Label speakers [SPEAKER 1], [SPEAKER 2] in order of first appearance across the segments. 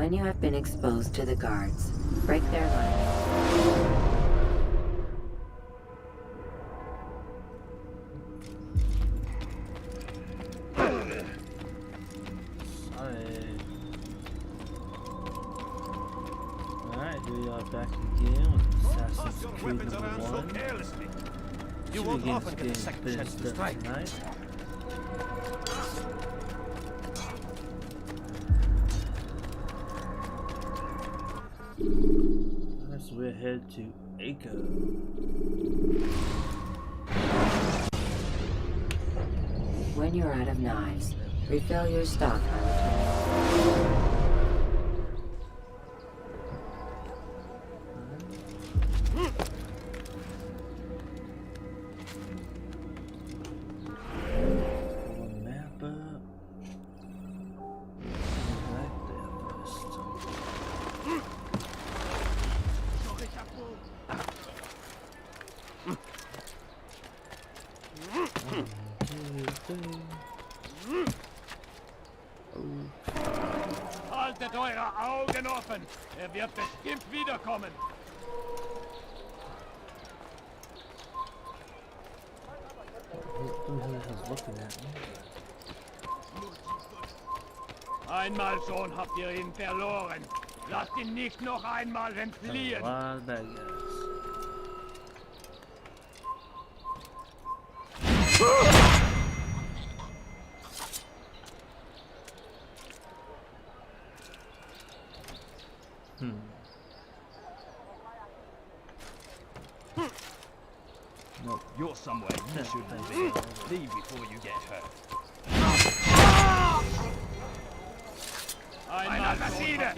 [SPEAKER 1] When you have been exposed to the guards, break their line.
[SPEAKER 2] Back again with Assassin's Creed number 1.
[SPEAKER 3] You
[SPEAKER 2] Should
[SPEAKER 3] won't
[SPEAKER 2] begin
[SPEAKER 3] often get a second
[SPEAKER 2] getting
[SPEAKER 3] chance to
[SPEAKER 2] finished up
[SPEAKER 3] strike.
[SPEAKER 2] tonight. Alright, so we're headed to Aiko.
[SPEAKER 1] When you're out of knives, refill your stock on return.
[SPEAKER 4] Haltet eure Augen offen! Er wird bestimmt wiederkommen! Einmal schon habt ihr ihn verloren. Lasst ihn nicht noch einmal entfliehen.
[SPEAKER 3] Nope. You're somewhere you shouldn't be. Leave before you get hurt.
[SPEAKER 4] Einmal Maschine!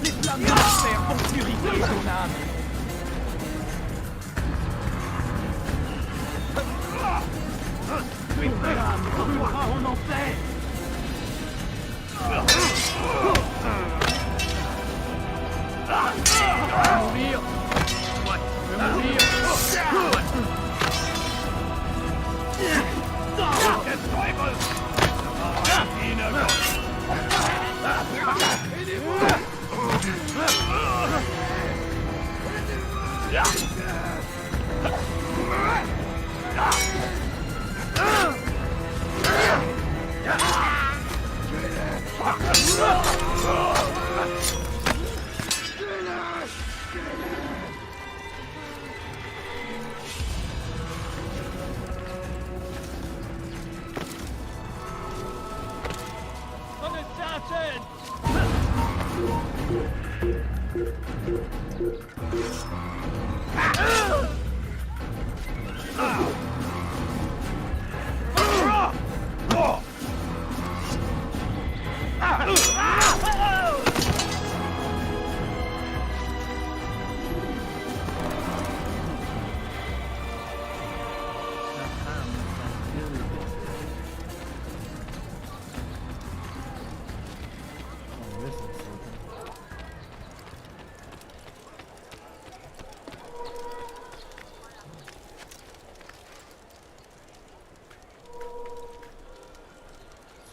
[SPEAKER 3] Les flammes de l'enfer vont purifier ton âme. Une âme reviendra en enfer. Mourir. Mourir.
[SPEAKER 4] Der Teufel!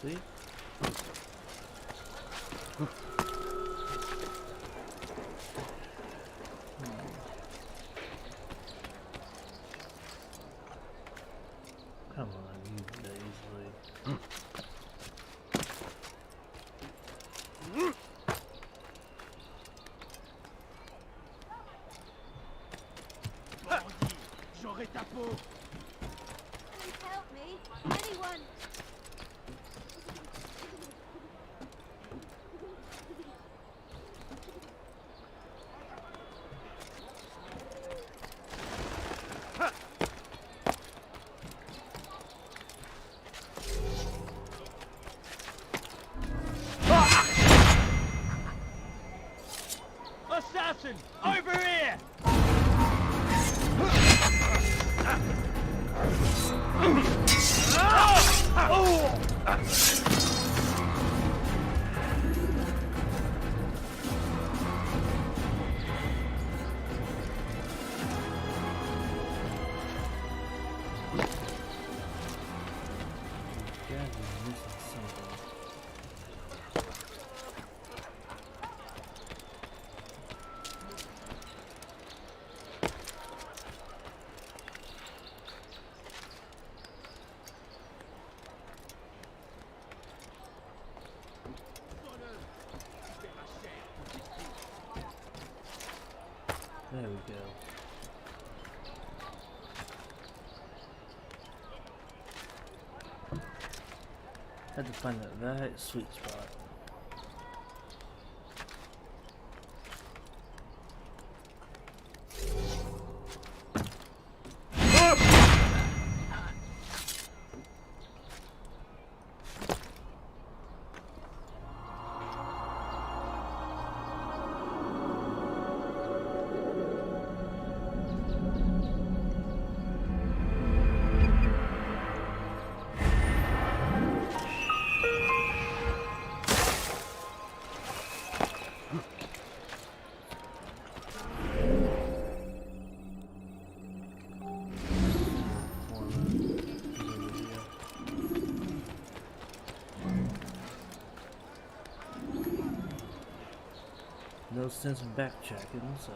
[SPEAKER 2] See? Come on, you lazily.
[SPEAKER 4] J'aurai ta peau.
[SPEAKER 5] Please help me. Anyone.
[SPEAKER 4] Listen, over here!
[SPEAKER 2] Gotta be missing something. There we go. Had to find that right sweet spot. No sense in backtracking, so.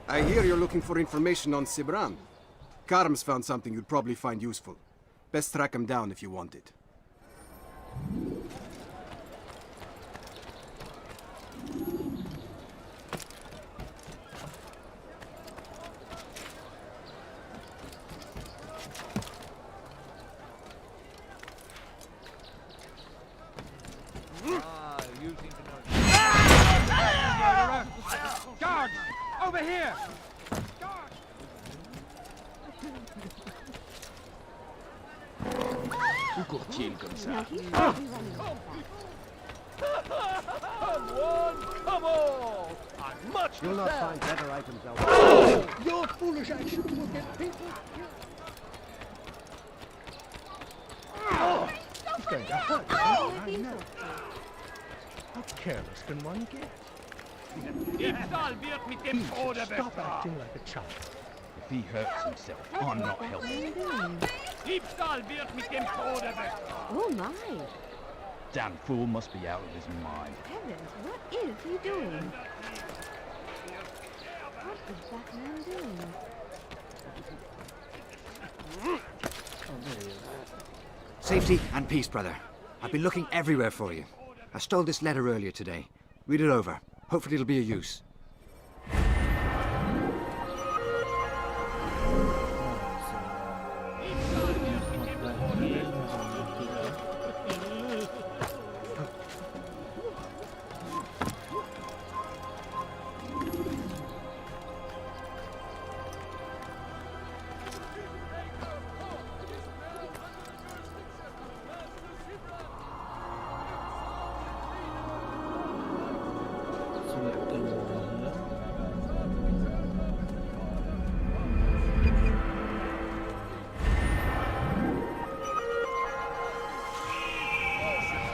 [SPEAKER 6] I hear you're looking for information on Sibran. Karm's found something you'd probably find useful. Best track him down if you want it.
[SPEAKER 4] Guards! Over here!
[SPEAKER 3] Tout court-il comme ça.
[SPEAKER 4] Come on! Come on! I'm much
[SPEAKER 7] You'll not
[SPEAKER 4] better.
[SPEAKER 7] find better items elsewhere.
[SPEAKER 8] Your foolish action will get people.
[SPEAKER 7] He's going to hurt you. I know. How careless can one get?
[SPEAKER 4] Diebstahl wird mit dem Tode
[SPEAKER 7] Stop
[SPEAKER 4] bestraft.
[SPEAKER 7] acting like a child.
[SPEAKER 3] If he hurts himself, I'm not helping.
[SPEAKER 4] Diebstahl wird mit dem Tode bestraft.
[SPEAKER 5] Oh my!
[SPEAKER 3] Damn fool must be out of his mind.
[SPEAKER 5] Heavens, what is he doing? What is that man doing?
[SPEAKER 2] Oh, there he is.
[SPEAKER 9] Safety and peace, brother. I've been looking everywhere for you. I stole this letter earlier today. Read it over. Hopefully it'll be of use.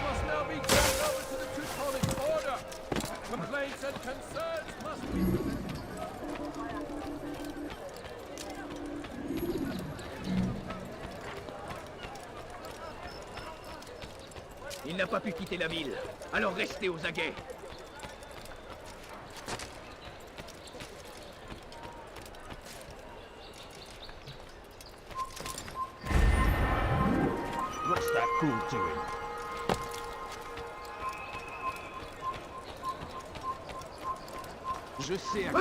[SPEAKER 4] Must now be turned over to the Teutonic Order. Complaints and concerns must be...
[SPEAKER 8] Il n'a pas pu quitter la ville, alors restez aux aguets.
[SPEAKER 3] What's that fool doing? Je sais à quoi...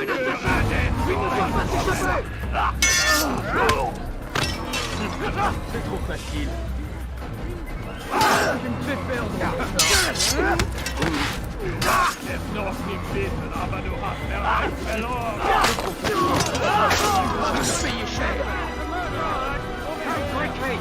[SPEAKER 8] C'est trop facile. Tu me fais perdre.
[SPEAKER 4] Es noch nicht wissen, aber du hast bereits verloren.
[SPEAKER 8] Payez cher. Come quickly.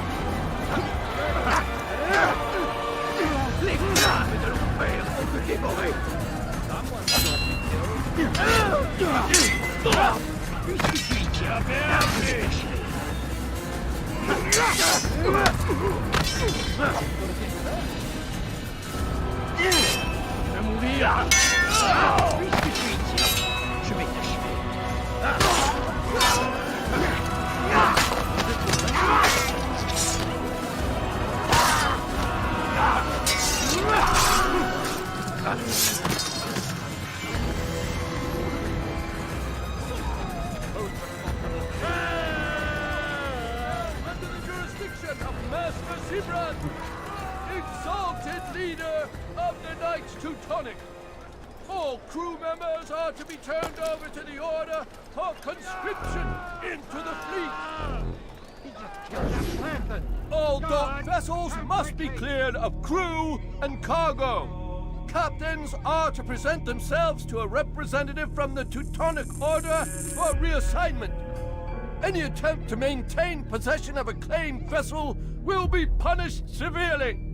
[SPEAKER 4] Under the jurisdiction of Master Zibran, exalted leader of the Knights Teutonic. All crew members are to be turned over to the Order for conscription into the fleet. All docked vessels must be cleared of crew and cargo. Captains are to present themselves to a representative from the Teutonic Order for reassignment. Any attempt to maintain possession of a claimed vessel will be punished severely.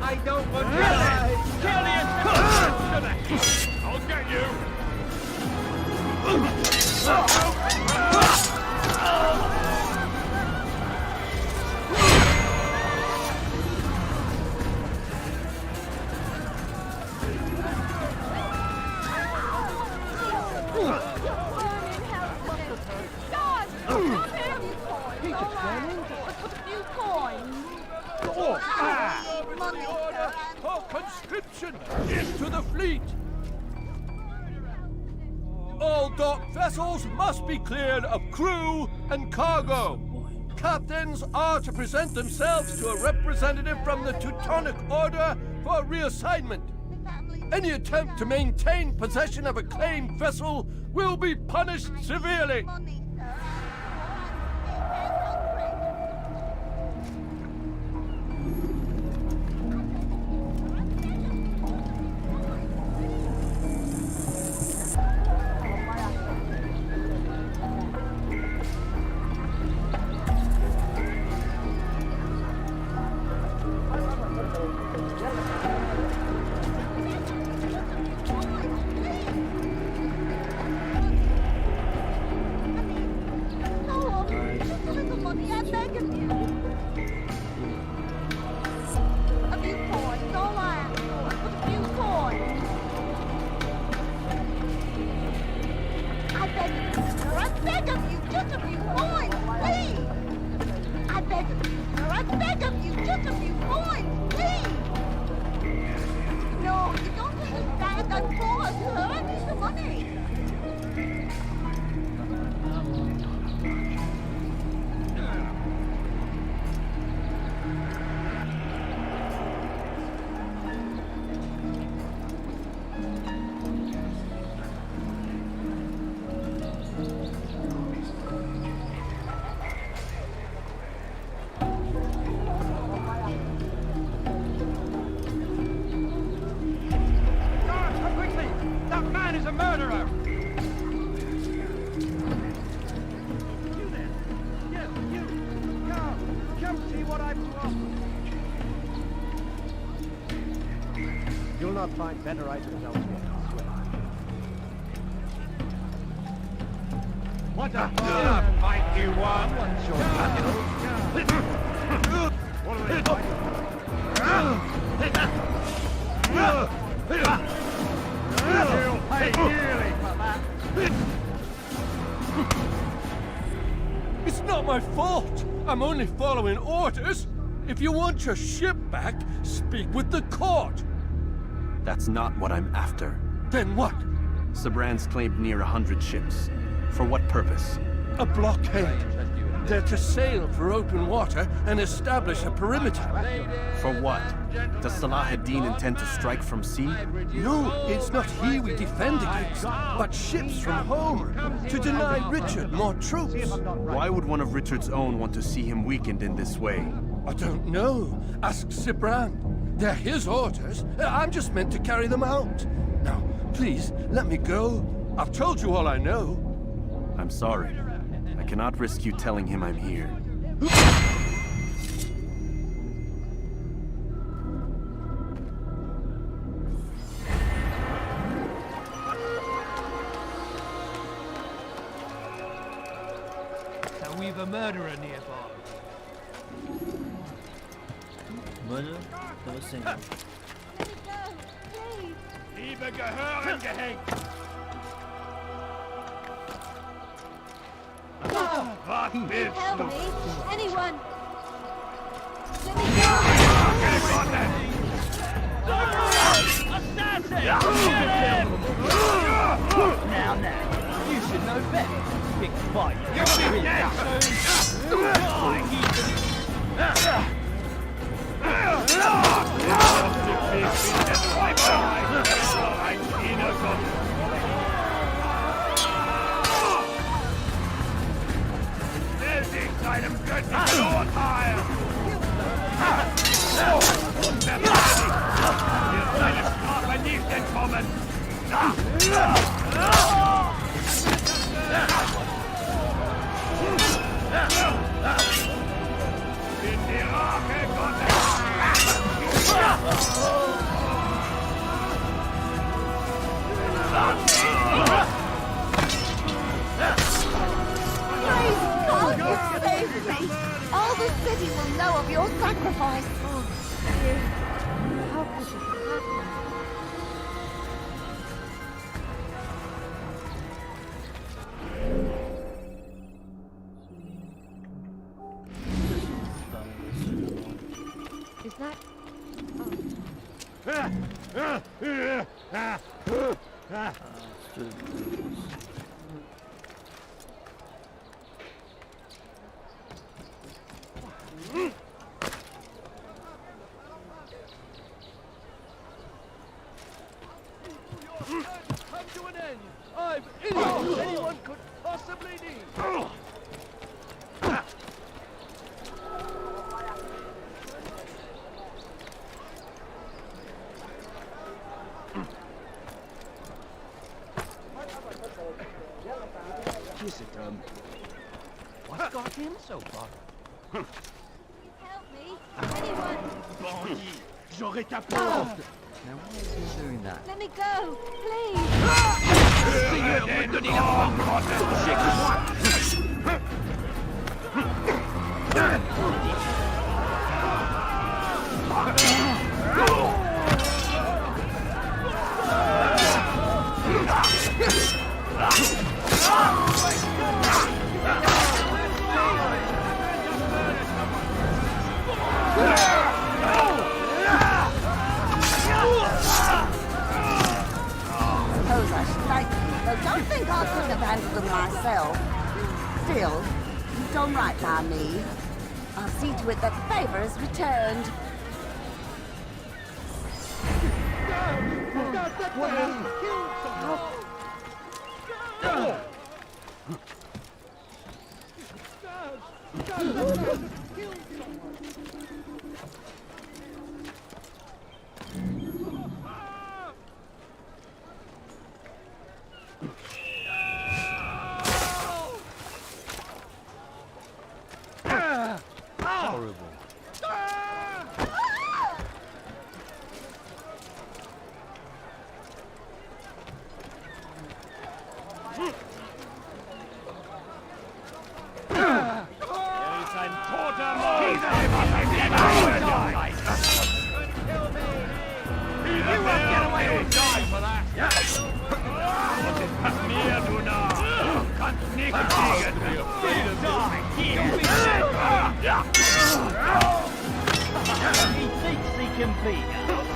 [SPEAKER 8] I don't want to die! Kill the assassin!
[SPEAKER 4] I'll get you! For conscription into the fleet. All docked vessels must be cleared of crew and cargo. Captains are to present themselves to a representative from the Teutonic Order for reassignment. Any attempt to maintain possession of a claimed vessel will be punished severely.
[SPEAKER 7] I'll find better items elsewhere. What a fight you won! What's your What are they fighting? You'll pay dearly for that.
[SPEAKER 4] It's not my fault. I'm only following orders. If you want your ship back, speak with the court.
[SPEAKER 10] That's not what I'm after.
[SPEAKER 4] Then what?
[SPEAKER 10] Sabran's claimed near 100 ships. For what purpose?
[SPEAKER 4] A blockade. They're to sail for open water and establish a perimeter.
[SPEAKER 10] For what? Does Salah ad-Din intend to strike from sea?
[SPEAKER 4] No, it's not he we defend against, but ships from home, to deny Richard more troops.
[SPEAKER 10] Why would one of Richard's own want to see him weakened in this way?
[SPEAKER 4] I don't know. Ask Sibran. They're his orders. I'm just meant to carry them out. Now, please, let me go. I've told you all I know.
[SPEAKER 10] I'm sorry. I cannot risk you telling him I'm here.
[SPEAKER 8] So we've a murderer nearby.
[SPEAKER 2] Murder? Never seen it.
[SPEAKER 3] Liebe gehören gehängt! Was willst
[SPEAKER 5] Help
[SPEAKER 3] du?
[SPEAKER 5] me! Anyone! Let me
[SPEAKER 8] Now, you should know better. Big fight. You're really
[SPEAKER 3] Seinem göttlichen Urteil! Wird seine Strafe nicht entkommen! In die Rache Gottes!
[SPEAKER 5] God, you saved me! All the city will know of your sacrifice! Oh, dear. How could it happen? Is that...
[SPEAKER 4] Come to an end. I've anything anyone could possibly need.
[SPEAKER 7] What's got him so far?
[SPEAKER 5] Help me! Anyone!
[SPEAKER 7] Bandit! J'aurai ta porte!
[SPEAKER 9] Now, why is he doing that?
[SPEAKER 5] Let me go! Please!
[SPEAKER 8] Seigneur me donner la
[SPEAKER 11] Those are striking, though don't think I couldn't have handled them myself. Still, you've done right by me. I'll see to it that the favor is returned.
[SPEAKER 7] Horrible.
[SPEAKER 8] He thinks he can beat us.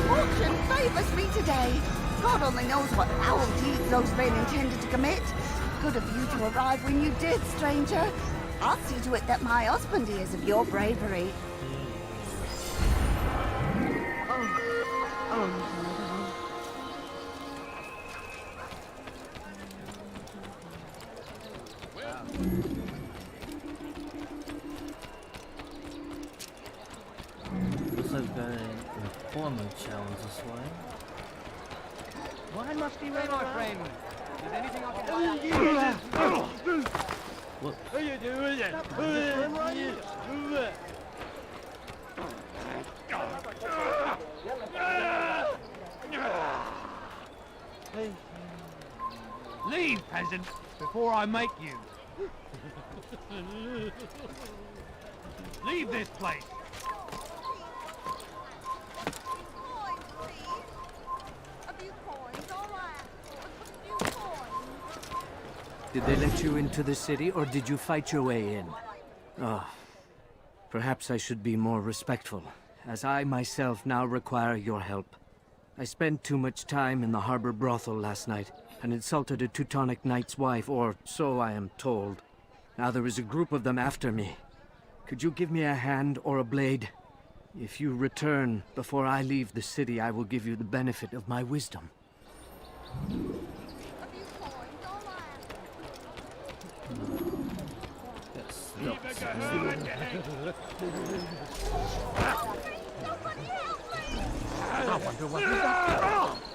[SPEAKER 11] Fortune favours me today. God only knows what foul deeds those men intended to commit. Good of you to arrive when you did, stranger. I'll see to it that my husband hears of your bravery.
[SPEAKER 2] Looks like the informer challenge this way.
[SPEAKER 8] Why must he run, my friend? Is anything I can
[SPEAKER 2] What?
[SPEAKER 8] What are you doing? Leave, peasant, before I make you. Leave this place.
[SPEAKER 12] Did they let you into the city, or did you fight your way in? Oh, perhaps I should be more respectful, as I myself now require your help. I spent too much time in the harbor brothel last night, and insulted a Teutonic knight's wife, or so I am told. Now there is a group of them after me. Could you give me a hand or a blade? If you return before I leave the city, I will give you the benefit of my wisdom.
[SPEAKER 2] Yes.
[SPEAKER 7] I wonder what he's up to.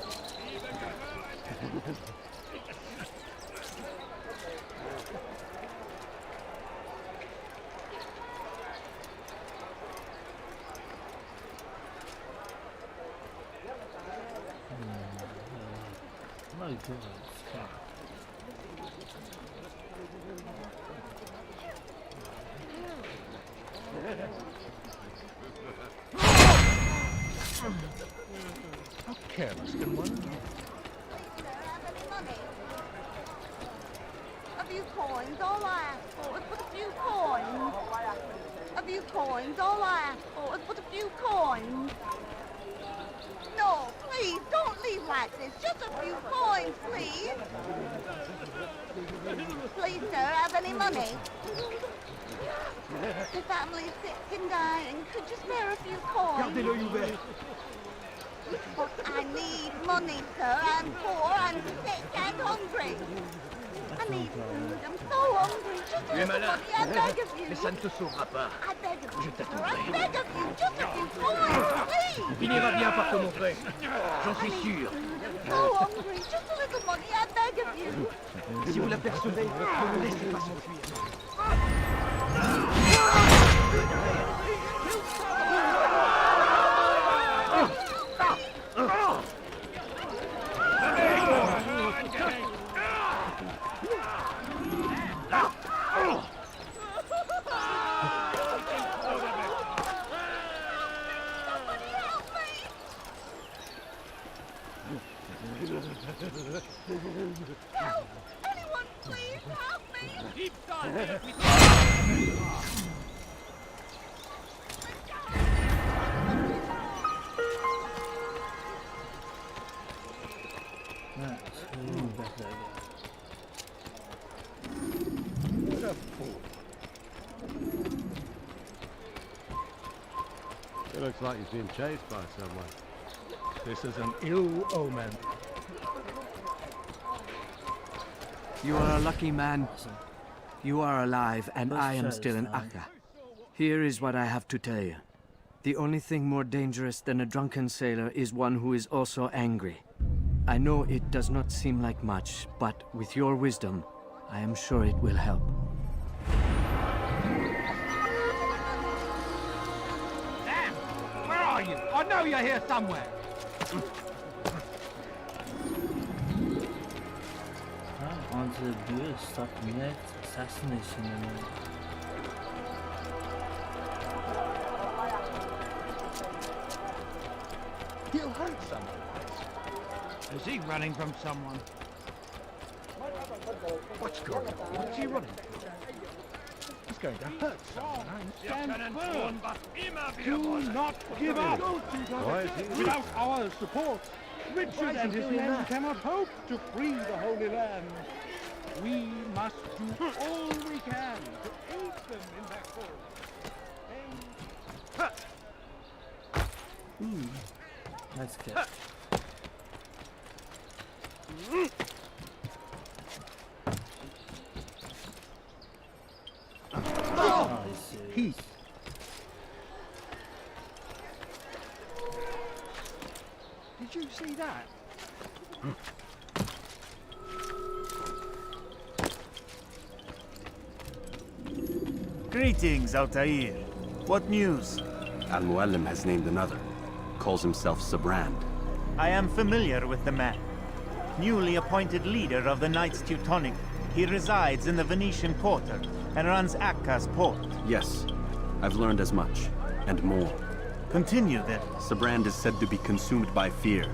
[SPEAKER 2] My God.
[SPEAKER 7] How careless can one be?
[SPEAKER 11] A few coins, all I ask for is but a few coins. A few coins, all I ask for is but a few coins. No, please, don't leave like like this. Just a few coins, please. Please, sir, have any money? The family's sick and dying. Could you spare a few coins?
[SPEAKER 7] Gardez-l'œil ouvert.
[SPEAKER 11] I need money, sir. I'm poor, I'm sick and hungry. I need food. I'm so hungry. Just a
[SPEAKER 7] Tu es
[SPEAKER 11] little
[SPEAKER 7] malin.
[SPEAKER 11] money, I beg of you.
[SPEAKER 7] Mais ça ne te sauvera pas.
[SPEAKER 11] I beg of
[SPEAKER 7] Je
[SPEAKER 11] you, sir. I
[SPEAKER 7] t'attendrai.
[SPEAKER 11] beg of you. Just a few coins, please.
[SPEAKER 7] Tu finiras bien par te montrer. J'en
[SPEAKER 11] I
[SPEAKER 7] suis
[SPEAKER 11] need
[SPEAKER 7] sûr.
[SPEAKER 11] food. I'm so hungry. Just a little money, I beg of you.
[SPEAKER 7] Si vous l'apercevez, ne le laissez pas s'enfuir.
[SPEAKER 11] Help! Anyone, please help me!
[SPEAKER 2] Right, so we'll move back there again.
[SPEAKER 7] What a fool.
[SPEAKER 4] It looks like he's being chased by someone. This is an ill omen.
[SPEAKER 12] You are a lucky man. You are alive, and I am still in Akka. Here is what I have to tell you. The only thing more dangerous than a drunken sailor is one who is also angry. I know it does not seem like much, but with your wisdom, I am sure it will help.
[SPEAKER 8] Sam! Where are you? I know you're here somewhere.
[SPEAKER 2] On to the duel, stop the next assassination and
[SPEAKER 7] He'll hurt someone.
[SPEAKER 8] Is he running from someone?
[SPEAKER 7] What's going on? What's he running from? He's going to hurt someone.
[SPEAKER 3] Stand firm.
[SPEAKER 7] Do not give up. Without our support, Richard and his men cannot hope to free the Holy Land. We must do all we can to aid them in their cause.
[SPEAKER 2] nice catch. Oh,
[SPEAKER 7] Heat. Did you see that?
[SPEAKER 13] Greetings, Altair. What news?
[SPEAKER 10] Al-Muallim has named another. Calls himself Sabrand.
[SPEAKER 13] I am familiar with the man. Newly appointed leader of the Knights Teutonic, he resides in the Venetian Quarter and runs Akka's port.
[SPEAKER 10] Yes, I've learned as much, and more.
[SPEAKER 13] Continue then.
[SPEAKER 10] Sabrand is said to be consumed by fear,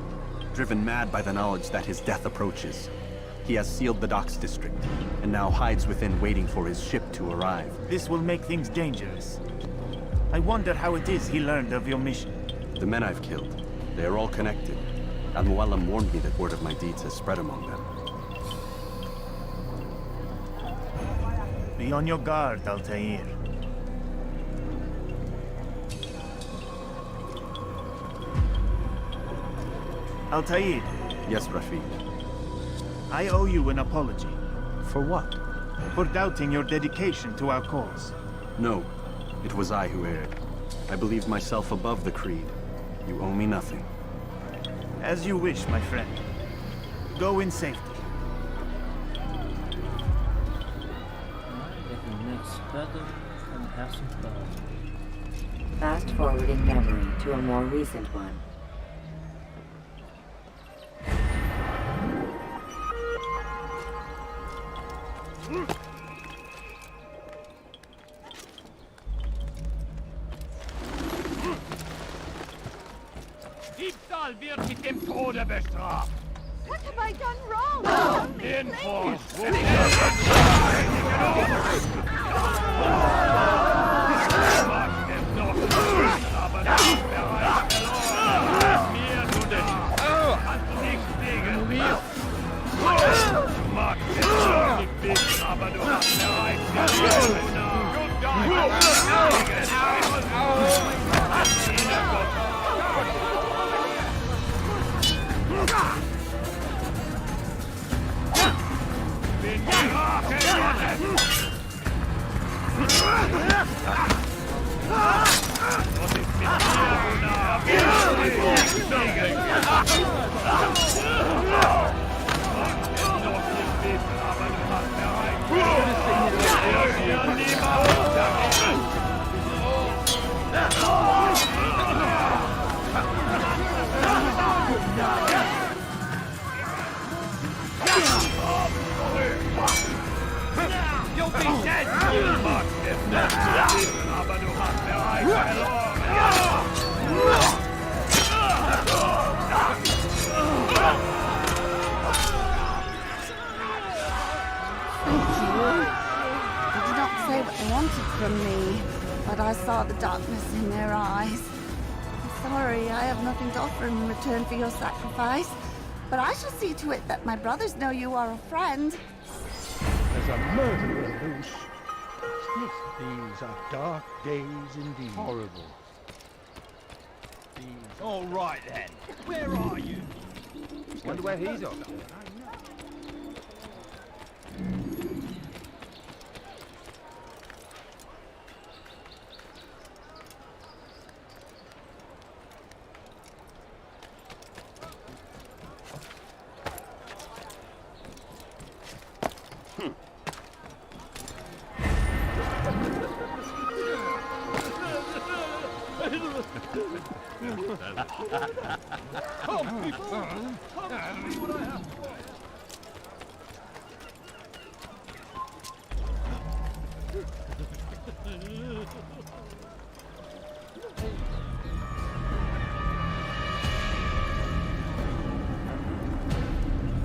[SPEAKER 10] driven mad by the knowledge that his death approaches. He has sealed the docks district, and now hides within waiting for his ship to arrive.
[SPEAKER 13] This will make things dangerous. I wonder how it is he learned of your mission.
[SPEAKER 10] The men I've killed, they are all connected. Al-Muallim warned me that word of my deeds has spread among them.
[SPEAKER 13] Be on your guard, Altair. Altair.
[SPEAKER 10] Yes, Rafiq.
[SPEAKER 13] I owe you an apology.
[SPEAKER 10] For what?
[SPEAKER 13] For doubting your dedication to our cause.
[SPEAKER 10] No, it was I who erred. I believed myself above the creed. You owe me nothing.
[SPEAKER 13] As you wish, my friend. Go in safety.
[SPEAKER 2] Alright, get the next battle and have some fun.
[SPEAKER 1] Fast forwarding memory to a more recent one.
[SPEAKER 3] Diebstahl wird mit dem Tode bestraft.
[SPEAKER 5] What have I done wrong? Tell me,
[SPEAKER 3] Den
[SPEAKER 5] please.
[SPEAKER 3] Vorschwung. Aber das ist bereits verloren. Mir tut es. Kannst du nicht sehen. You'll be dead! Du magst es noch zu leben, aber du hast bereits verloren!
[SPEAKER 11] Thank you. They did not say what they wanted from me, but I saw the darkness in their eyes. I'm sorry, I have nothing to offer in return for your sacrifice, but I shall see to it that my brothers know you are a friend.
[SPEAKER 7] There's a murderer loose. These are dark days indeed.
[SPEAKER 3] Horrible. All right then. Where are you?
[SPEAKER 8] Wonder where he's off.
[SPEAKER 4] Come, people! Come and see what I have for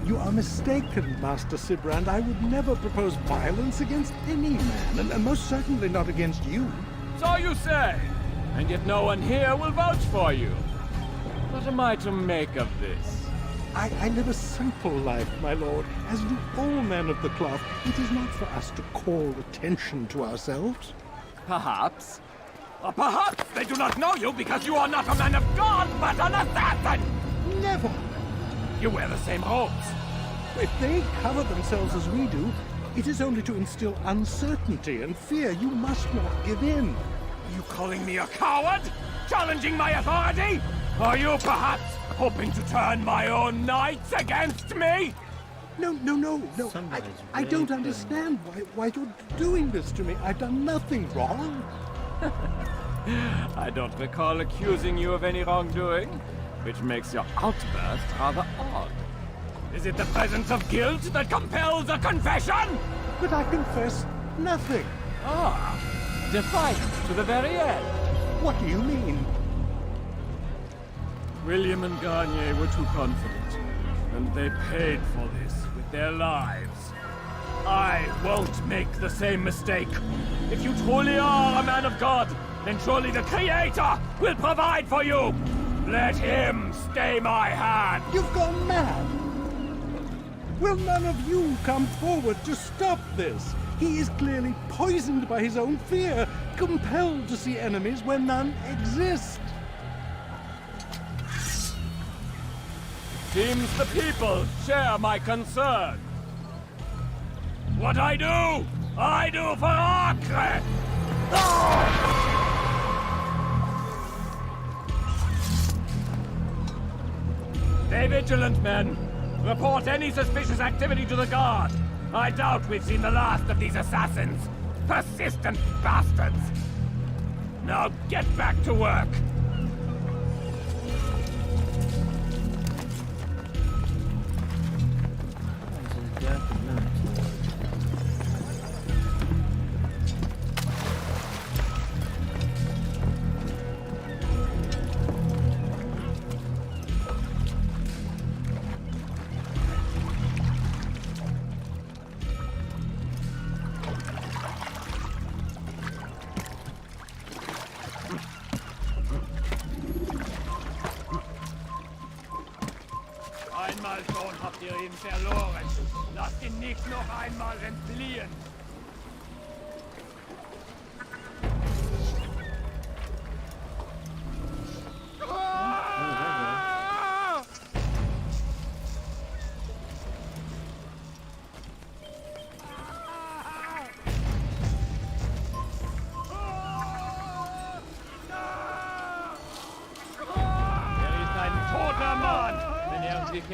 [SPEAKER 4] you.
[SPEAKER 7] You are mistaken, Master Sibrand. I would never propose violence against any man, and most certainly not against you.
[SPEAKER 14] So you say, and yet no one here will vouch for you. What am I to make of this?
[SPEAKER 7] I live a simple life, my lord, as do all men of the cloth. It is not for us to call attention to ourselves.
[SPEAKER 14] Perhaps. Or perhaps they do not know you because you are not a man of God, but an assassin!
[SPEAKER 7] Never!
[SPEAKER 14] You wear the same robes.
[SPEAKER 7] If they cover themselves as we do, it is only to instill uncertainty and fear. You must not give in.
[SPEAKER 14] You calling me a coward? Challenging my authority? Are you perhaps hoping to turn my own knights against me?
[SPEAKER 7] No. I don't understand why you're doing this to me. I've done nothing wrong.
[SPEAKER 14] I don't recall accusing you of any wrongdoing, which makes your outburst rather odd. Is it the presence of guilt that compels a confession?
[SPEAKER 7] But I confess nothing.
[SPEAKER 14] Ah, defiant to the very end.
[SPEAKER 7] What do you mean?
[SPEAKER 14] William and Garnier were too confident, and they paid for this with their lives. I won't make the same mistake. If you truly are a man of God, then surely the Creator will provide for you. Let him stay my hand.
[SPEAKER 7] You've gone mad. Will none of you come forward to stop this? He is clearly poisoned by his own fear, compelled to see enemies where none exist.
[SPEAKER 14] Seems the people share my concern. What I do for Acre! Stay vigilant, men. Report any suspicious activity to the guard. I doubt we've seen the last of these assassins. Persistent bastards. Now get back to work. Einmal schon habt ihr ihn verloren. Lasst ihn nicht noch einmal entfliehen.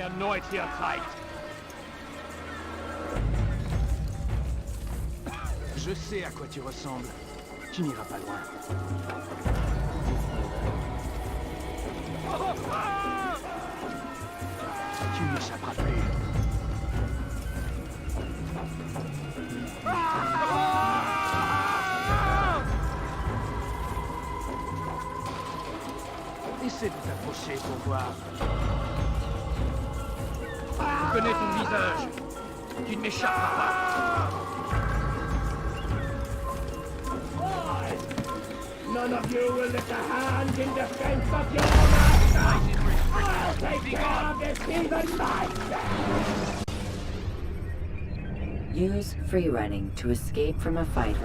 [SPEAKER 3] mir erneut hier zeigt.
[SPEAKER 15] Je sais à quoi tu ressembles. Tu n'iras pas loin. Tu n'échapperas plus. Essaie de t'approcher pour voir.
[SPEAKER 3] Je connais ton visage. Tu ne m'échapperas pas. None of you will lift a hand in defense of your master! I'll take care of this even myself!
[SPEAKER 1] Use free running to escape from a fight.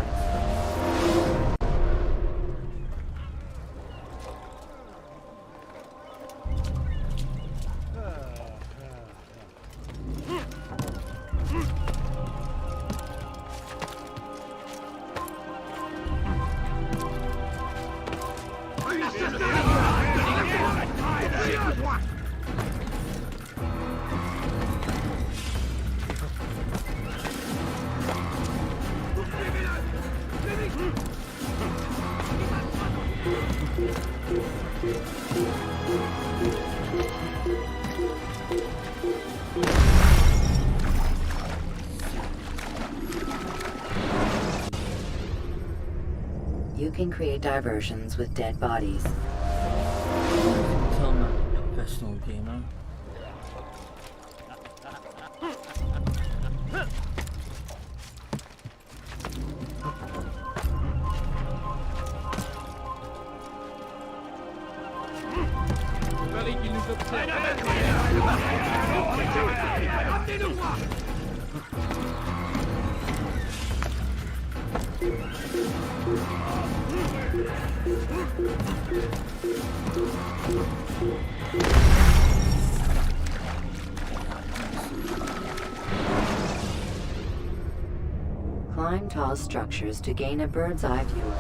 [SPEAKER 1] You can create diversions with dead bodies.
[SPEAKER 2] Tell my professional gamer.
[SPEAKER 3] Qu'il nous observe.
[SPEAKER 1] Climb tall structures to gain a bird's eye view of it.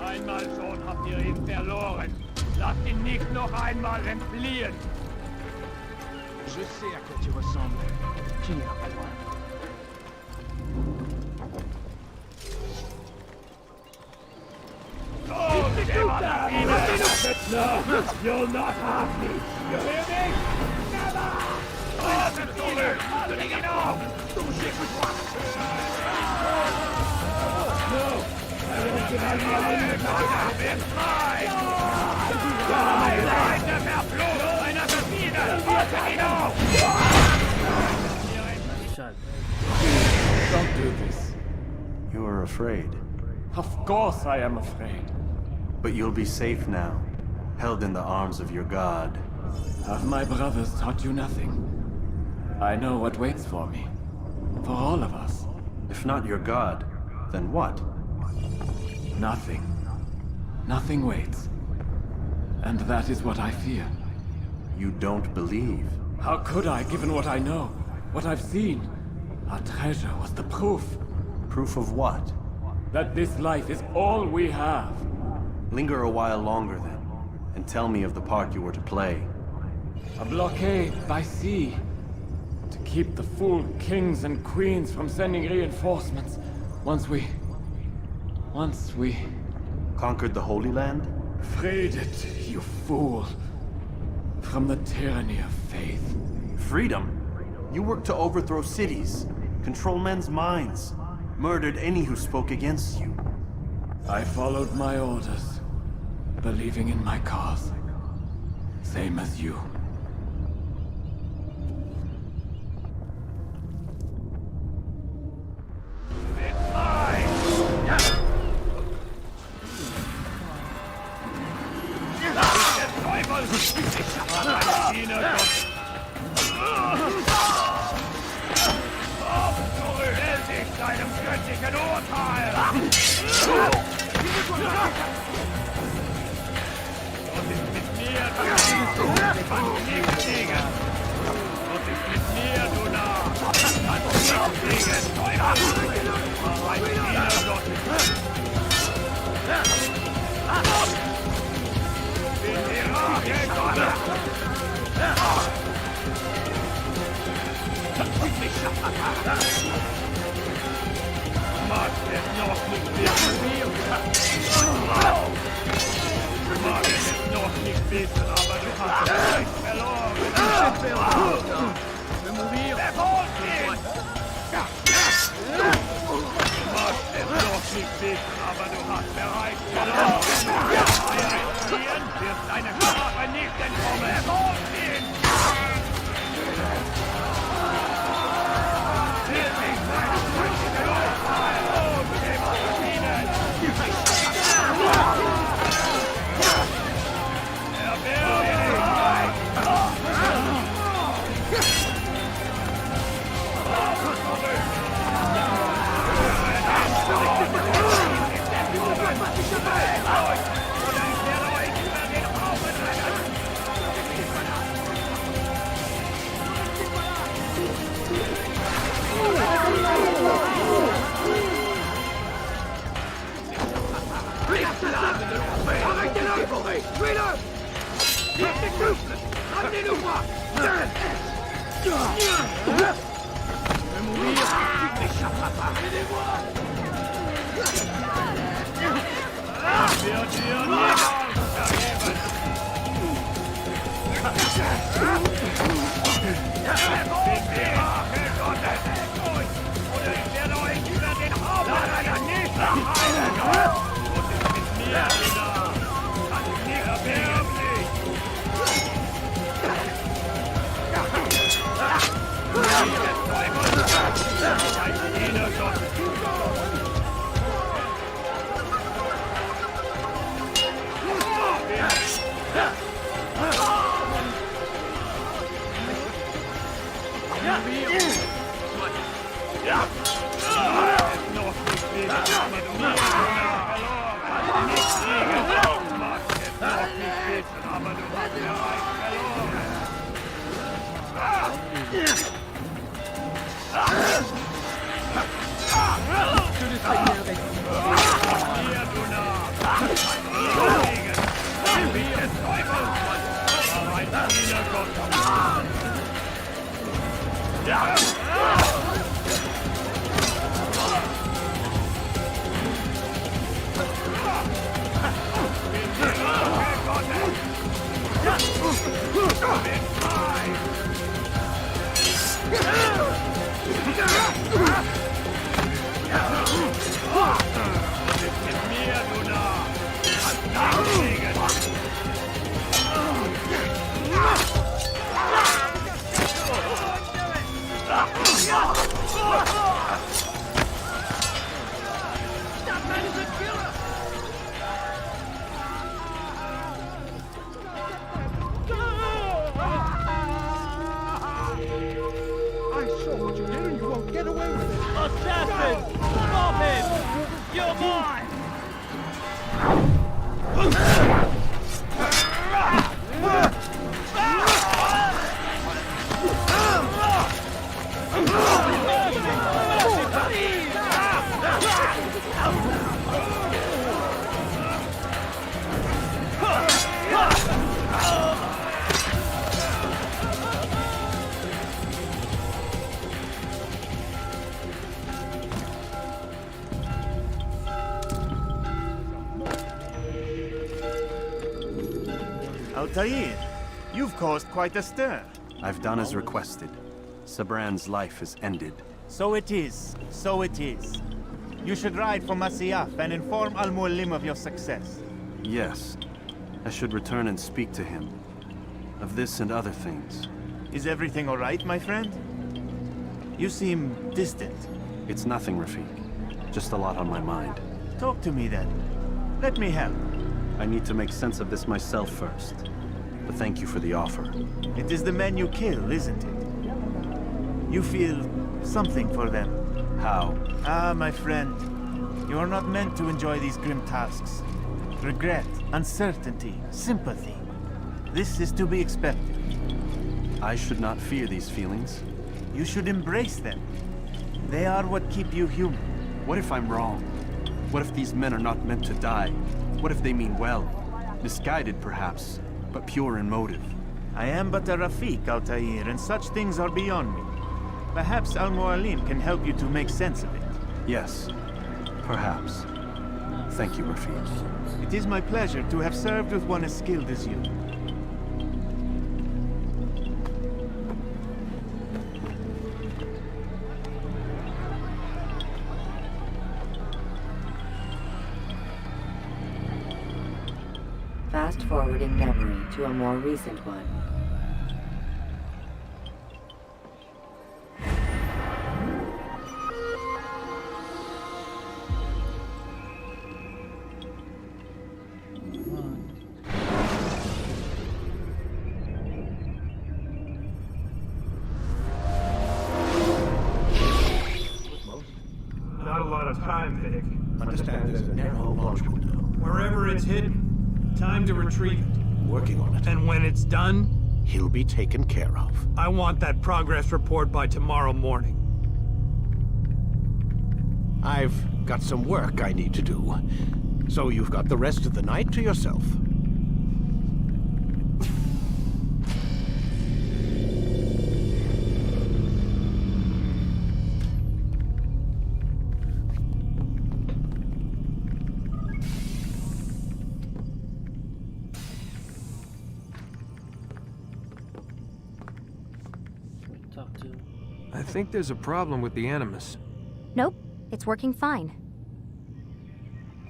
[SPEAKER 3] Einmal schon habt ihr ihn verloren. Lasst ihn nicht noch einmal entfliehen.
[SPEAKER 15] Je sais à quoi tu ressembles. Tu n'iras pas loin.
[SPEAKER 3] Oh, you'll not have me. You hear me? Never! Oh, take it off! No! I won't give up my life! Die! Der Verflucht einer Assassine! Take it off!
[SPEAKER 14] Don't do this.
[SPEAKER 10] You are afraid.
[SPEAKER 14] Of course I am afraid.
[SPEAKER 10] But you'll be safe now, held in the arms of your god.
[SPEAKER 14] Have my brothers taught you nothing? I know what waits for me. For all of us.
[SPEAKER 10] If not your god, then what?
[SPEAKER 14] Nothing. Nothing waits. And that is what I fear.
[SPEAKER 10] You don't believe.
[SPEAKER 14] How could I, given what I know? What I've seen? Our treasure was the proof.
[SPEAKER 10] Proof of what?
[SPEAKER 14] That this life is all we have.
[SPEAKER 10] Linger a while longer then, and tell me of the part you were to play.
[SPEAKER 14] A blockade by sea. To keep the fool kings and queens from sending reinforcements. Once we...
[SPEAKER 10] Conquered the Holy Land?
[SPEAKER 14] Freed it, you fool. From the tyranny of faith.
[SPEAKER 10] Freedom? You worked to overthrow cities, control men's minds, murdered any who spoke against you.
[SPEAKER 14] I followed my orders, believing in my cause. Same as you.
[SPEAKER 3] It's mine! Deinem göttlichen Urteil! Und ist mit mir, du kannst nicht siegen! Und ist mit mir, du Narr! Kannst nicht siegen! Teufel! Ein Diener Gottes! In die Rache Gottes! Mag es noch nicht wissen, mag es noch nicht wissen, aber du hast es verloren. Verfolgt ihn! Mag es noch nicht wissen, aber du hast bereits verloren. Entfliehen wird deine Strafe nicht entkommen. Verfolgt ihn!
[SPEAKER 13] Altair, you've caused quite a stir.
[SPEAKER 10] I've done as requested. Sabran's life is ended.
[SPEAKER 13] So it is. So it is. You should ride for Masyaf and inform Al-Mualim of your success.
[SPEAKER 10] Yes. I should return and speak to him. Of this and other things.
[SPEAKER 13] Is everything all right, my friend? You seem distant.
[SPEAKER 10] It's nothing, Rafiq. Just a lot on my mind.
[SPEAKER 13] Talk to me then. Let me help.
[SPEAKER 10] I need to make sense of this myself first. but thank you for the offer.
[SPEAKER 13] It is the men you kill, isn't it? You feel something for them.
[SPEAKER 10] How?
[SPEAKER 13] Ah, my friend. You are not meant to enjoy these grim tasks. Regret, uncertainty, sympathy. This is to be expected.
[SPEAKER 10] I should not fear these feelings.
[SPEAKER 13] You should embrace them. They are what keep you human.
[SPEAKER 10] What if I'm wrong? What if these men are not meant to die? What if they mean well? Misguided, perhaps, but pure in motive.
[SPEAKER 13] I am but a Rafik, Altair, and such things are beyond me. Perhaps Al-Mualim can help you to make sense of it.
[SPEAKER 10] Yes, perhaps. Thank you, Rafik.
[SPEAKER 13] It is my pleasure to have served with one as skilled as you.
[SPEAKER 1] Fast-forwarding memory to a more recent one.
[SPEAKER 16] Not a lot of time, Vic.
[SPEAKER 15] Understand there's a narrow launch window.
[SPEAKER 16] Wherever it's hidden, time to retrieve it.
[SPEAKER 15] Working on it.
[SPEAKER 16] And when it's done,
[SPEAKER 15] He'll be taken care of.
[SPEAKER 16] I want that progress report by tomorrow morning.
[SPEAKER 15] I've got some work I need to do. So you've got the rest of the night to yourself.
[SPEAKER 4] I think there's a problem with the Animus.
[SPEAKER 17] Nope, it's working fine.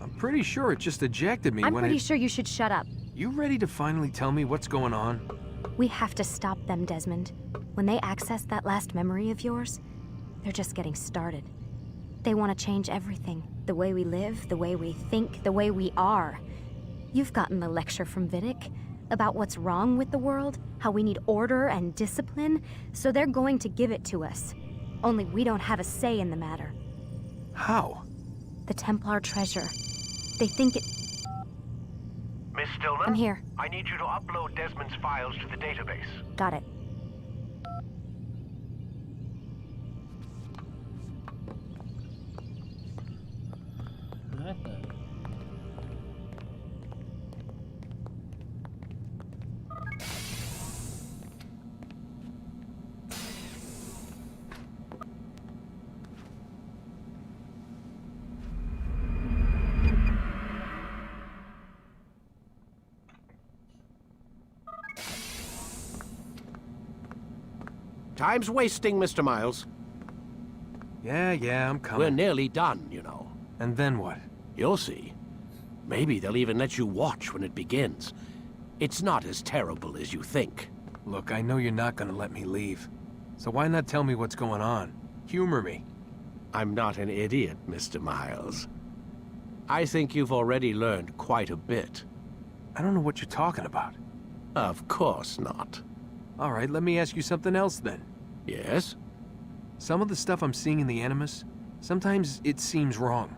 [SPEAKER 4] I'm pretty sure it just ejected me
[SPEAKER 17] I'm
[SPEAKER 4] when
[SPEAKER 17] pretty sure you should shut up.
[SPEAKER 4] You ready to finally tell me what's going on?
[SPEAKER 17] We have to stop them, Desmond. When they access that last memory of yours, they're just getting started. They want to change everything. The way we live, the way we think, the way we are. You've gotten the lecture from Vidic about what's wrong with the world, how we need order and discipline, so they're going to give it to us. Only we don't have a say in the matter.
[SPEAKER 4] How?
[SPEAKER 17] The Templar treasure. They think it...
[SPEAKER 18] Miss Stillman?
[SPEAKER 17] I'm here.
[SPEAKER 18] I need you to upload Desmond's files to the database.
[SPEAKER 17] Got it.
[SPEAKER 15] Time's wasting, Mr. Miles.
[SPEAKER 4] Yeah, I'm coming.
[SPEAKER 15] We're nearly done, you know.
[SPEAKER 4] And then what?
[SPEAKER 15] You'll see. Maybe they'll even let you watch when it begins. It's not as terrible as you think.
[SPEAKER 4] Look, I know you're not gonna let me leave. So why not tell me what's going on? Humor me.
[SPEAKER 15] I'm not an idiot, Mr. Miles. I think you've already learned quite a bit.
[SPEAKER 4] I don't know what you're talking about.
[SPEAKER 15] Of course not.
[SPEAKER 4] All right, let me ask you something else then.
[SPEAKER 15] Yes?
[SPEAKER 4] Some of the stuff I'm seeing in the Animus, sometimes it seems wrong.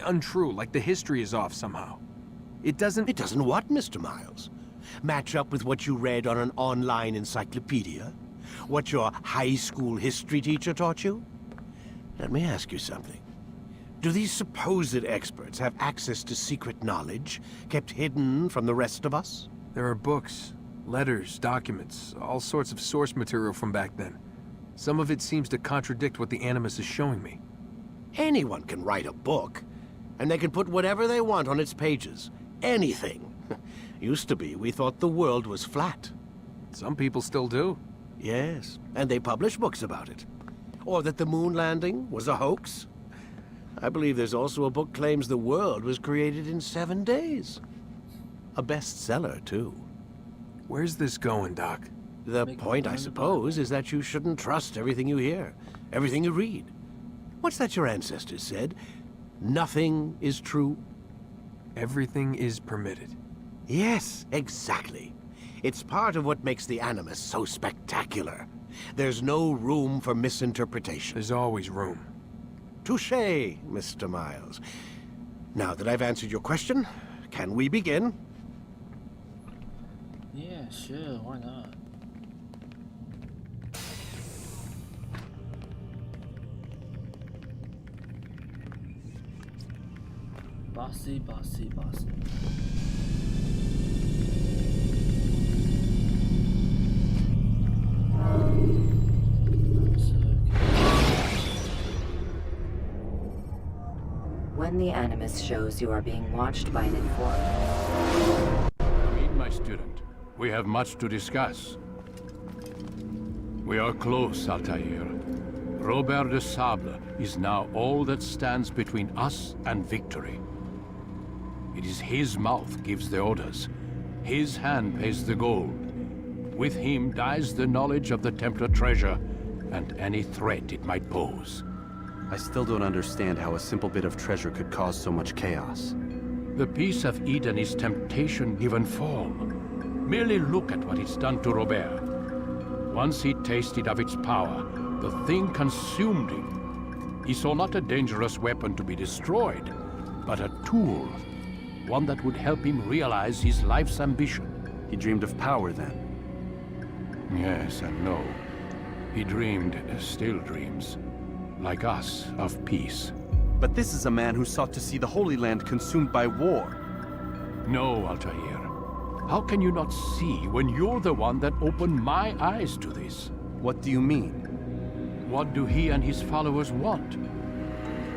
[SPEAKER 4] Untrue, like the history is off somehow. It doesn't...
[SPEAKER 15] It doesn't what, Mr. Miles? Match up with what you read on an online encyclopedia? What your high school history teacher taught you? Let me ask you something. Do these supposed experts have access to secret knowledge kept hidden from the rest of us?
[SPEAKER 4] There are books, letters, documents, all sorts of source material from back then. Some of it seems to contradict what the Animus is showing me.
[SPEAKER 15] Anyone can write a book, and they can put whatever they want on its pages. Anything. Used to be, we thought the world was flat.
[SPEAKER 4] Some people still do.
[SPEAKER 15] Yes, and they publish books about it. Or that the moon landing was a hoax. I believe there's also a book claims the world was created in 7 days. A bestseller, too.
[SPEAKER 4] Where's this going, Doc?
[SPEAKER 15] The point, I suppose, is that you shouldn't trust everything you hear, everything you read. What's that your ancestors said? Nothing is true?
[SPEAKER 4] Everything is permitted.
[SPEAKER 15] Yes, exactly. It's part of what makes the Animus so spectacular. There's no room for misinterpretation.
[SPEAKER 4] There's always room.
[SPEAKER 15] Touché, Mr. Miles. Now that I've answered your question, can we begin?
[SPEAKER 2] Yeah, sure, why not? Bossy, bossy, bossy.
[SPEAKER 1] When the Animus shows you are being watched by an informer.
[SPEAKER 3] Come in, my student. We have much to discuss. We are close, Altair. Robert de Sable is now all that stands between us and victory. It is his mouth gives the orders. His hand pays the gold. With him dies the knowledge of the Templar treasure and any threat it might pose.
[SPEAKER 10] I still don't understand how a simple bit of treasure could cause so much chaos.
[SPEAKER 3] The Peace of Eden is temptation given form. Merely look at what it's done to Robert. Once he tasted of its power, the thing consumed him. He saw not a dangerous weapon to be destroyed, but a tool. One that would help him realize his life's ambition.
[SPEAKER 10] He dreamed of power then?
[SPEAKER 3] Yes and no. He dreamed, still dreams. Like us, of peace.
[SPEAKER 10] But this is a man who sought to see the Holy Land consumed by war.
[SPEAKER 3] No, Altair. How can you not see when you're the one that opened my eyes to this?
[SPEAKER 10] What do you mean?
[SPEAKER 3] What do he and his followers want?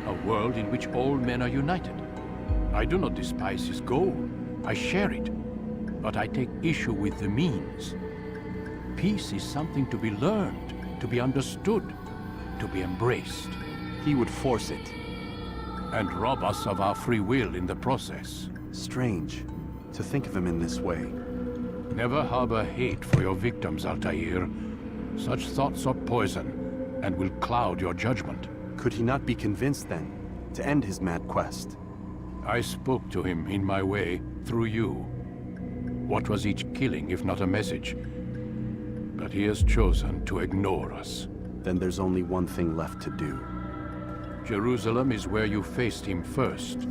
[SPEAKER 3] A world in which all men are united. I do not despise his goal. I share it. But I take issue with the means. Peace is something to be learned, to be understood, to be embraced.
[SPEAKER 10] He would force it.
[SPEAKER 3] And rob us of our free will in the process.
[SPEAKER 10] Strange to think of him in this way.
[SPEAKER 3] Never harbor hate for your victims, Altair. Such thoughts are poison and will cloud your judgment.
[SPEAKER 10] Could he not be convinced then to end his mad quest?
[SPEAKER 3] I spoke to him in my way, through you. What was each killing if not a message? But he has chosen to ignore us.
[SPEAKER 10] Then there's only one thing left to do.
[SPEAKER 3] Jerusalem is where you faced him first.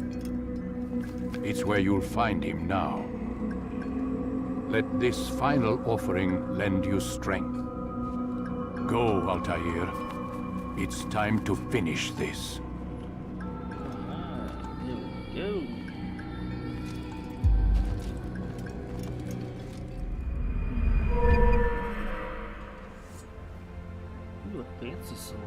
[SPEAKER 3] It's where you'll find him now. Let this final offering lend you strength. Go, Altair. It's time to finish this.
[SPEAKER 2] Yo. Ooh, a fancy sword.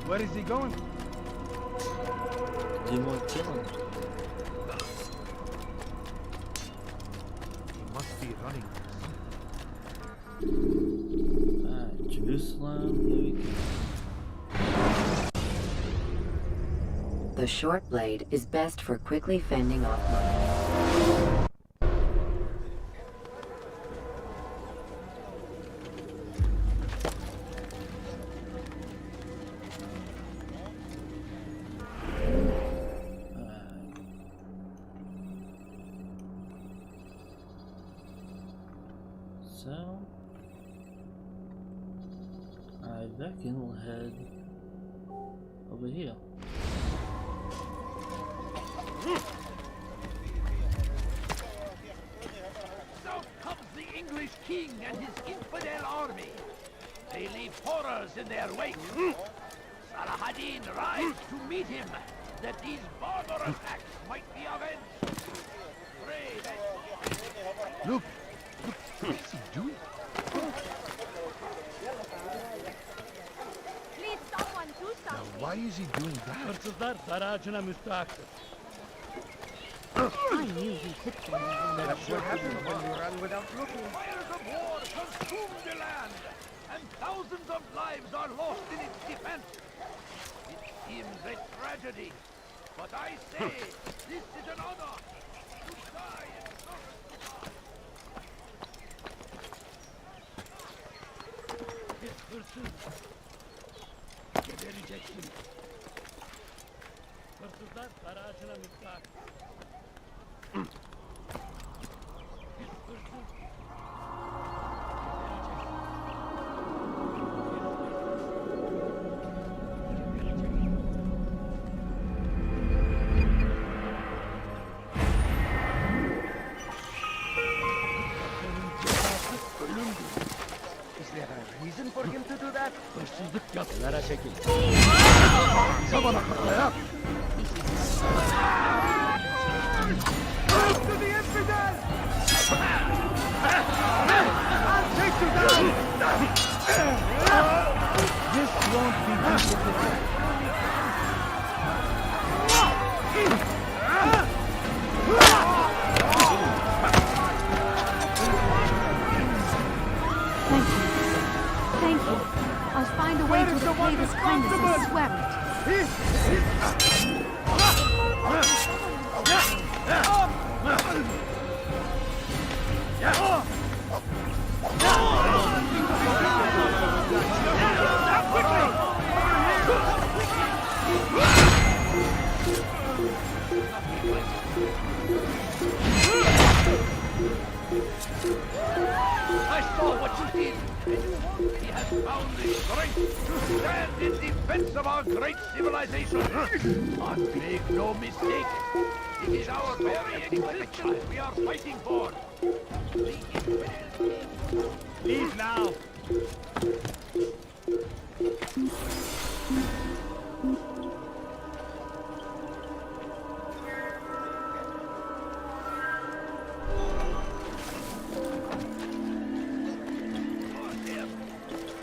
[SPEAKER 7] Where is he going?
[SPEAKER 2] Do more killing.
[SPEAKER 15] He must be running.
[SPEAKER 2] Alright, Jerusalem, here we go.
[SPEAKER 1] The short blade is best for quickly fending off monkeys.
[SPEAKER 2] So, I reckon we'll head over here.
[SPEAKER 3] So comes the English king and his infidel army. They leave horrors in their wake. Salah-ad-Din rides to meet him, that these barbarous acts might be avenged. Pray that...
[SPEAKER 7] Look, what is he doing?
[SPEAKER 5] Please, someone do
[SPEAKER 7] Now,
[SPEAKER 5] something.
[SPEAKER 7] why is he doing that?
[SPEAKER 5] I knew he hit them.
[SPEAKER 7] That's what happens when you run without looking.
[SPEAKER 3] Fires of war consume the land, and thousands of lives are lost in its defense. It seems a tragedy, but I say this is an honor to die in service to God. This hırsız gebereceksin. Hırsızlar para ağacına müstahak.
[SPEAKER 8] Is there a reason for him to do that?
[SPEAKER 3] Hırsızlık yap.
[SPEAKER 8] Kenara çekil.
[SPEAKER 3] Sabana kadar.
[SPEAKER 8] To the infidel! I'll take you down! This won't be difficult.
[SPEAKER 5] Thank you. I'll find a way to repay this kindness, I swear it.
[SPEAKER 3] I saw what you did. He has found the strength to stand in defense of our great civilization. But make no mistake, it is our very existence we are fighting for.
[SPEAKER 14] Leave now.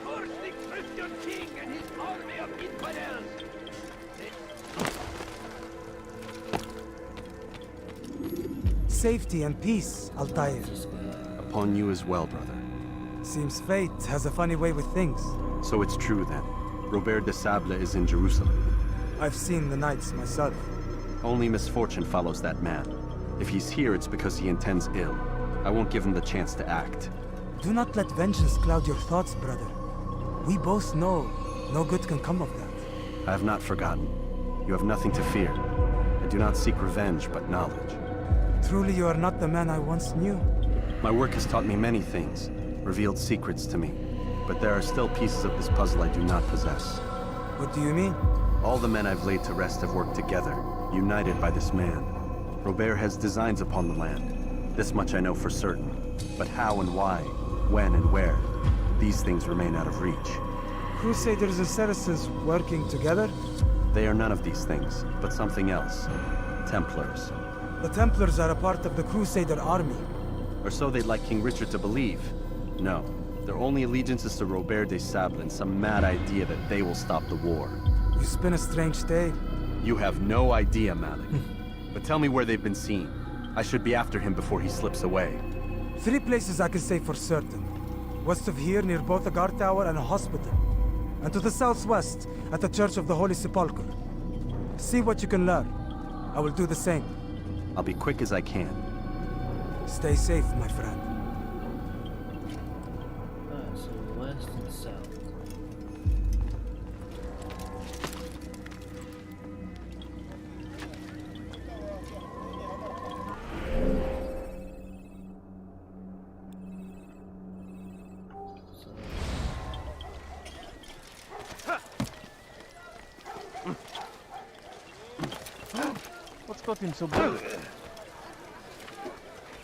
[SPEAKER 3] Curse the Christian king and his army of infidels.
[SPEAKER 19] Safety and peace, Altair.
[SPEAKER 10] Upon you as well, brother.
[SPEAKER 19] Seems fate has a funny way with things.
[SPEAKER 10] So it's true then. Robert de Sable is in Jerusalem.
[SPEAKER 19] I've seen the knights myself.
[SPEAKER 10] Only misfortune follows that man. If he's here, it's because he intends ill. I won't give him the chance to act.
[SPEAKER 19] Do not let vengeance cloud your thoughts, brother. We both know no good can come of that.
[SPEAKER 10] I have not forgotten. You have nothing to fear. I do not seek revenge, but knowledge.
[SPEAKER 19] Truly you are not the man I once knew.
[SPEAKER 10] My work has taught me many things, revealed secrets to me. But there are still pieces of this puzzle I do not possess.
[SPEAKER 19] What do you mean?
[SPEAKER 10] All the men I've laid to rest have worked together, united by this man. Robert has designs upon the land. This much I know for certain. But how and why, when and where, these things remain out of reach.
[SPEAKER 19] Crusaders and Saracens working together?
[SPEAKER 10] They are none of these things, but something else. Templars.
[SPEAKER 19] The Templars are a part of the Crusader army.
[SPEAKER 10] Or so they'd like King Richard to believe. No, their only allegiance is to Robert de Sable and some mad idea that they will stop the war.
[SPEAKER 19] You spin a strange tale.
[SPEAKER 10] You have no idea, Malik. But tell me where they've been seen. I should be after him before he slips away.
[SPEAKER 19] 3 places I can say for certain. West of here, near both a guard tower and a hospital. And to the southwest, at the Church of the Holy Sepulchre. See what you can learn. I will do the same.
[SPEAKER 10] I'll be quick as I can.
[SPEAKER 19] Stay safe, my friend.
[SPEAKER 2] So west and south.
[SPEAKER 15] What's got him so blue?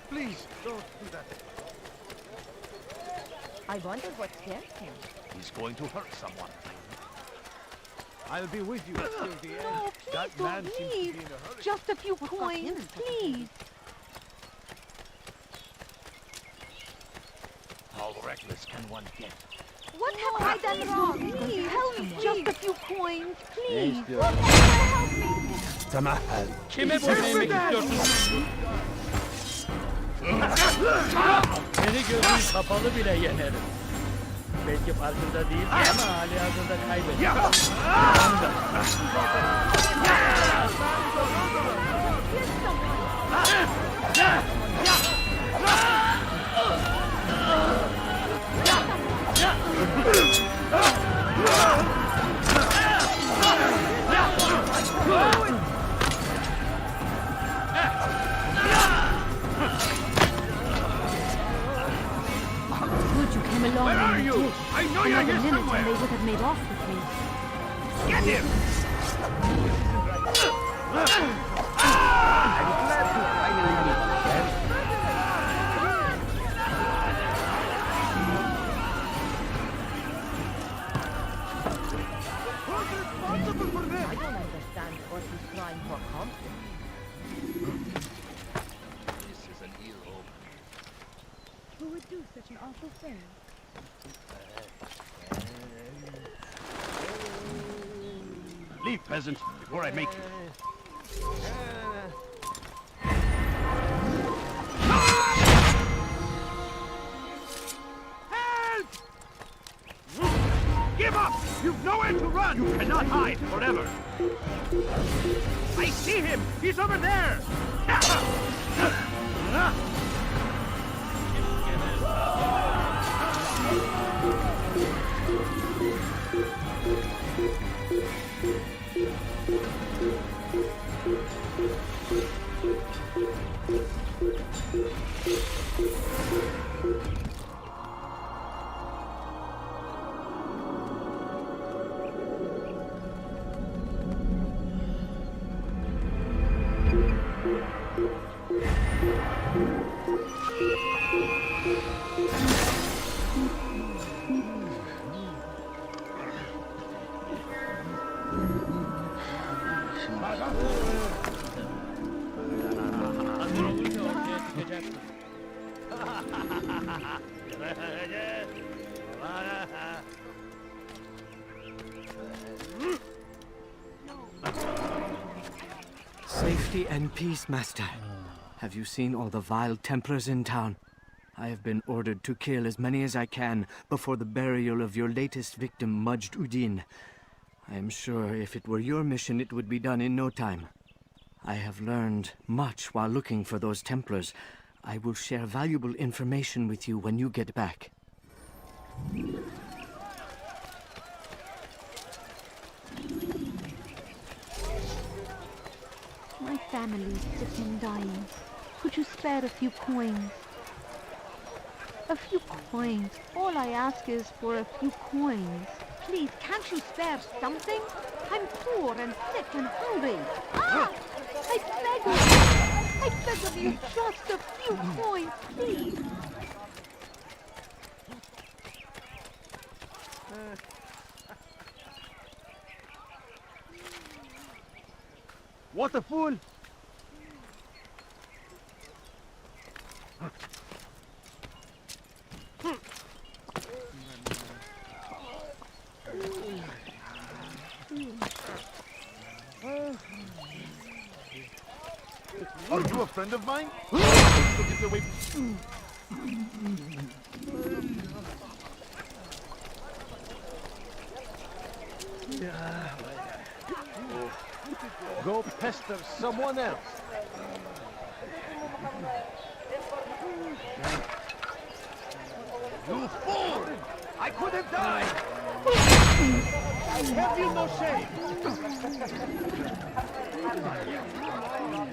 [SPEAKER 3] Please, don't do that.
[SPEAKER 11] I wonder what scared him.
[SPEAKER 3] He's going to hurt someone.
[SPEAKER 15] I'll be with you till the end.
[SPEAKER 5] No, please
[SPEAKER 15] That
[SPEAKER 5] don't
[SPEAKER 15] man seems to
[SPEAKER 5] leave.
[SPEAKER 15] be in a hurry.
[SPEAKER 5] Just a few coins, please.
[SPEAKER 3] How reckless can one get?
[SPEAKER 5] What have I done wrong? Please, help me. Just a few coins, please.
[SPEAKER 15] Thank you.
[SPEAKER 5] What help me?
[SPEAKER 15] Tamahal.
[SPEAKER 14] Kime boyun eğmek istiyorsun? Seni gözün kapalı bile yenerim.
[SPEAKER 2] Belki farkında değil ama hali hazırda kaybetti.
[SPEAKER 17] Good you came along.
[SPEAKER 3] Where are
[SPEAKER 17] when
[SPEAKER 3] you?
[SPEAKER 17] did.
[SPEAKER 3] I know you're
[SPEAKER 17] Another
[SPEAKER 3] here
[SPEAKER 17] minute
[SPEAKER 3] somewhere.
[SPEAKER 17] and they would have made off with me.
[SPEAKER 3] Get him!
[SPEAKER 8] I'm glad to finally meet you, Dad.
[SPEAKER 11] I don't understand what he's trying for conflict.
[SPEAKER 3] This is an ill omen.
[SPEAKER 5] Who would do such an awful thing?
[SPEAKER 3] Leave, peasant, before I make you. Help! Give up! You've nowhere to run! You cannot hide forever! I see him! He's over there!
[SPEAKER 12] Safety and peace, Master. Have you seen all the vile Templars in town? I have been ordered to kill as many as I can before the burial of your latest victim, Majd Udin. I am sure if it were your mission, it would be done in no time. I have learned much while looking for those Templars. I will share valuable information with you when you get back.
[SPEAKER 5] My family's sick and dying. Could you spare a few coins? A few coins. All I ask is for a few coins. Please, can't you spare something? I'm poor and sick and hungry. Ah! I beg of you! I beg of you, just a few coins, please!
[SPEAKER 3] What a fool!
[SPEAKER 20] Are you a friend of mine? Get away.
[SPEAKER 3] Go pester someone else.
[SPEAKER 20] You fool!
[SPEAKER 3] I couldn't die! Have you no shame?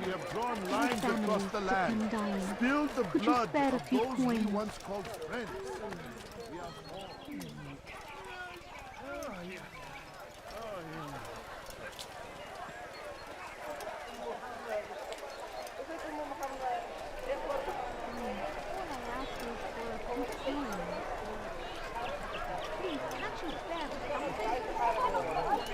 [SPEAKER 20] We have drawn lines across the land.
[SPEAKER 5] Dying.
[SPEAKER 20] Spilled the
[SPEAKER 5] Could you
[SPEAKER 20] blood
[SPEAKER 5] spare a
[SPEAKER 20] of
[SPEAKER 5] few
[SPEAKER 20] those we
[SPEAKER 5] coins?
[SPEAKER 20] once called friends. We are all...
[SPEAKER 5] Please, can't you spare something?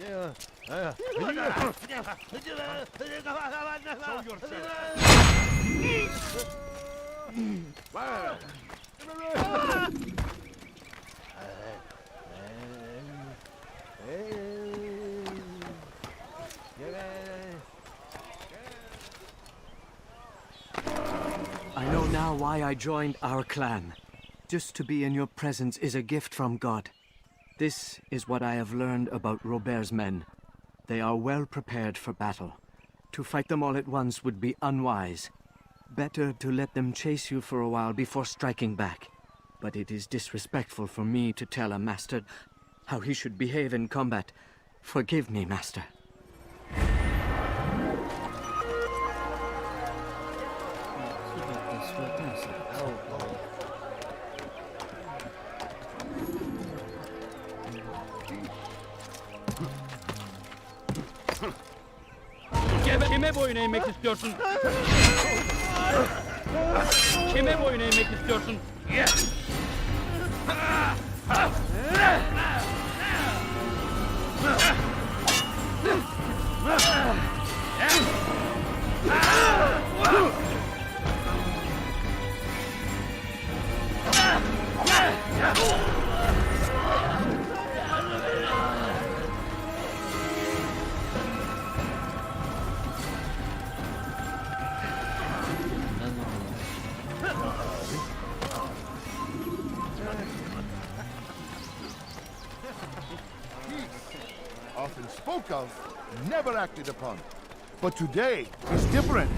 [SPEAKER 12] I know now why I joined our clan. Just to be in your presence is a gift from God. This is what I have learned about Robert's men. They are well prepared for battle. To fight them all at once would be unwise. Better to let them chase you for a while before striking back. But it is disrespectful for me to tell a master how he should behave in combat. Forgive me, master.
[SPEAKER 7] Kime boyun eğmek istiyorsun? Kime boyun eğmek istiyorsun?
[SPEAKER 20] Often spoke of, never acted upon. But today is different.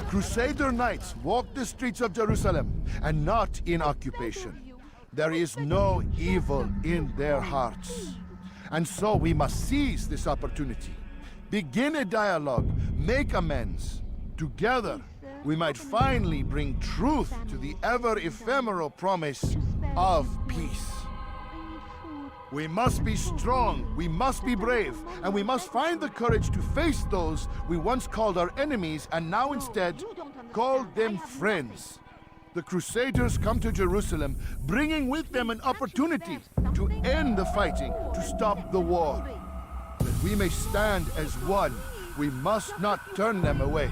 [SPEAKER 20] Crusader knights walk the streets of Jerusalem and not in occupation. There is no evil in their hearts. And so we must seize this opportunity. Begin a dialogue, make amends. Together, we might finally bring truth to the ever-ephemeral promise of peace. We must be strong, we must be brave, and we must find the courage to face those we once called our enemies and now instead call them friends. The Crusaders come to Jerusalem, bringing with them an opportunity to end the fighting, to stop the war. That we may stand as one, we must not turn them away.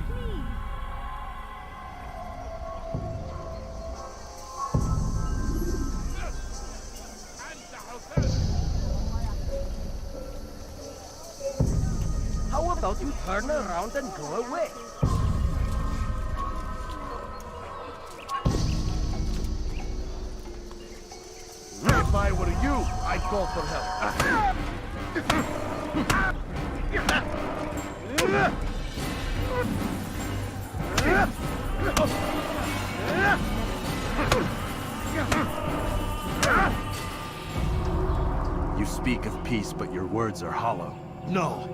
[SPEAKER 8] How about you turn around and go away?
[SPEAKER 20] If I were you, I'd call for help.
[SPEAKER 10] You speak of peace, but your words are hollow.
[SPEAKER 20] No,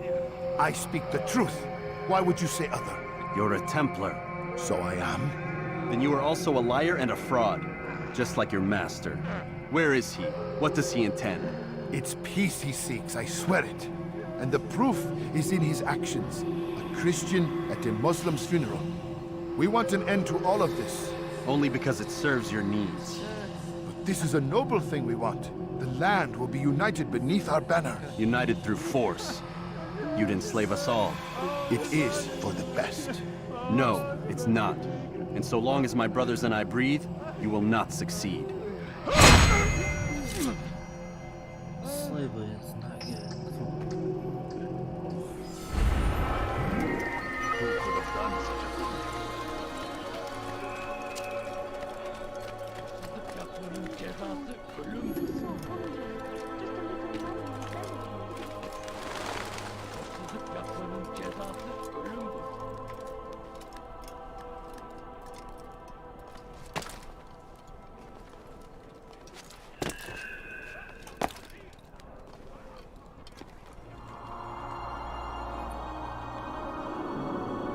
[SPEAKER 20] I speak the truth. Why would you say other?
[SPEAKER 10] You're a Templar.
[SPEAKER 20] So I am?
[SPEAKER 10] Then you are also a liar and a fraud, just like your master. Where is he? What does he intend?
[SPEAKER 20] It's peace he seeks, I swear it. And the proof is in his actions. A Christian at a Muslim's funeral. We want an end to all of this.
[SPEAKER 10] Only because it serves your needs.
[SPEAKER 20] But this is a noble thing we want. The land will be united beneath our banner.
[SPEAKER 10] United through force. You'd enslave us all.
[SPEAKER 20] It is for the best.
[SPEAKER 10] No, it's not. And so long as my brothers and I breathe, you will not succeed.
[SPEAKER 2] Slavery is not good.
[SPEAKER 20] Who could have done such a thing?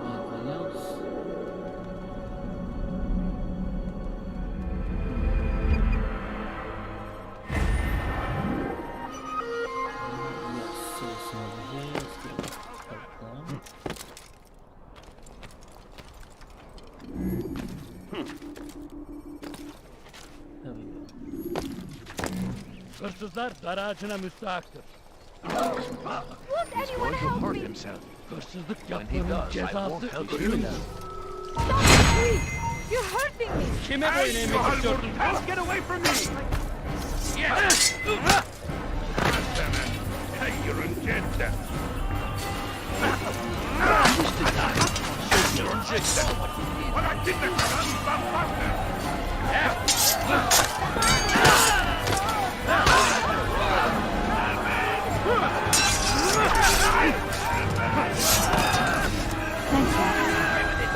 [SPEAKER 2] Anything else? Yes, citizen over here. Let's go help them. There we go.
[SPEAKER 7] Hırsızlar dar ağacına müstahaktır.
[SPEAKER 3] going to hurt himself. When he does, I won't help you now.
[SPEAKER 5] Stop it, please! You're hurting me!
[SPEAKER 3] Get away from me! Yes!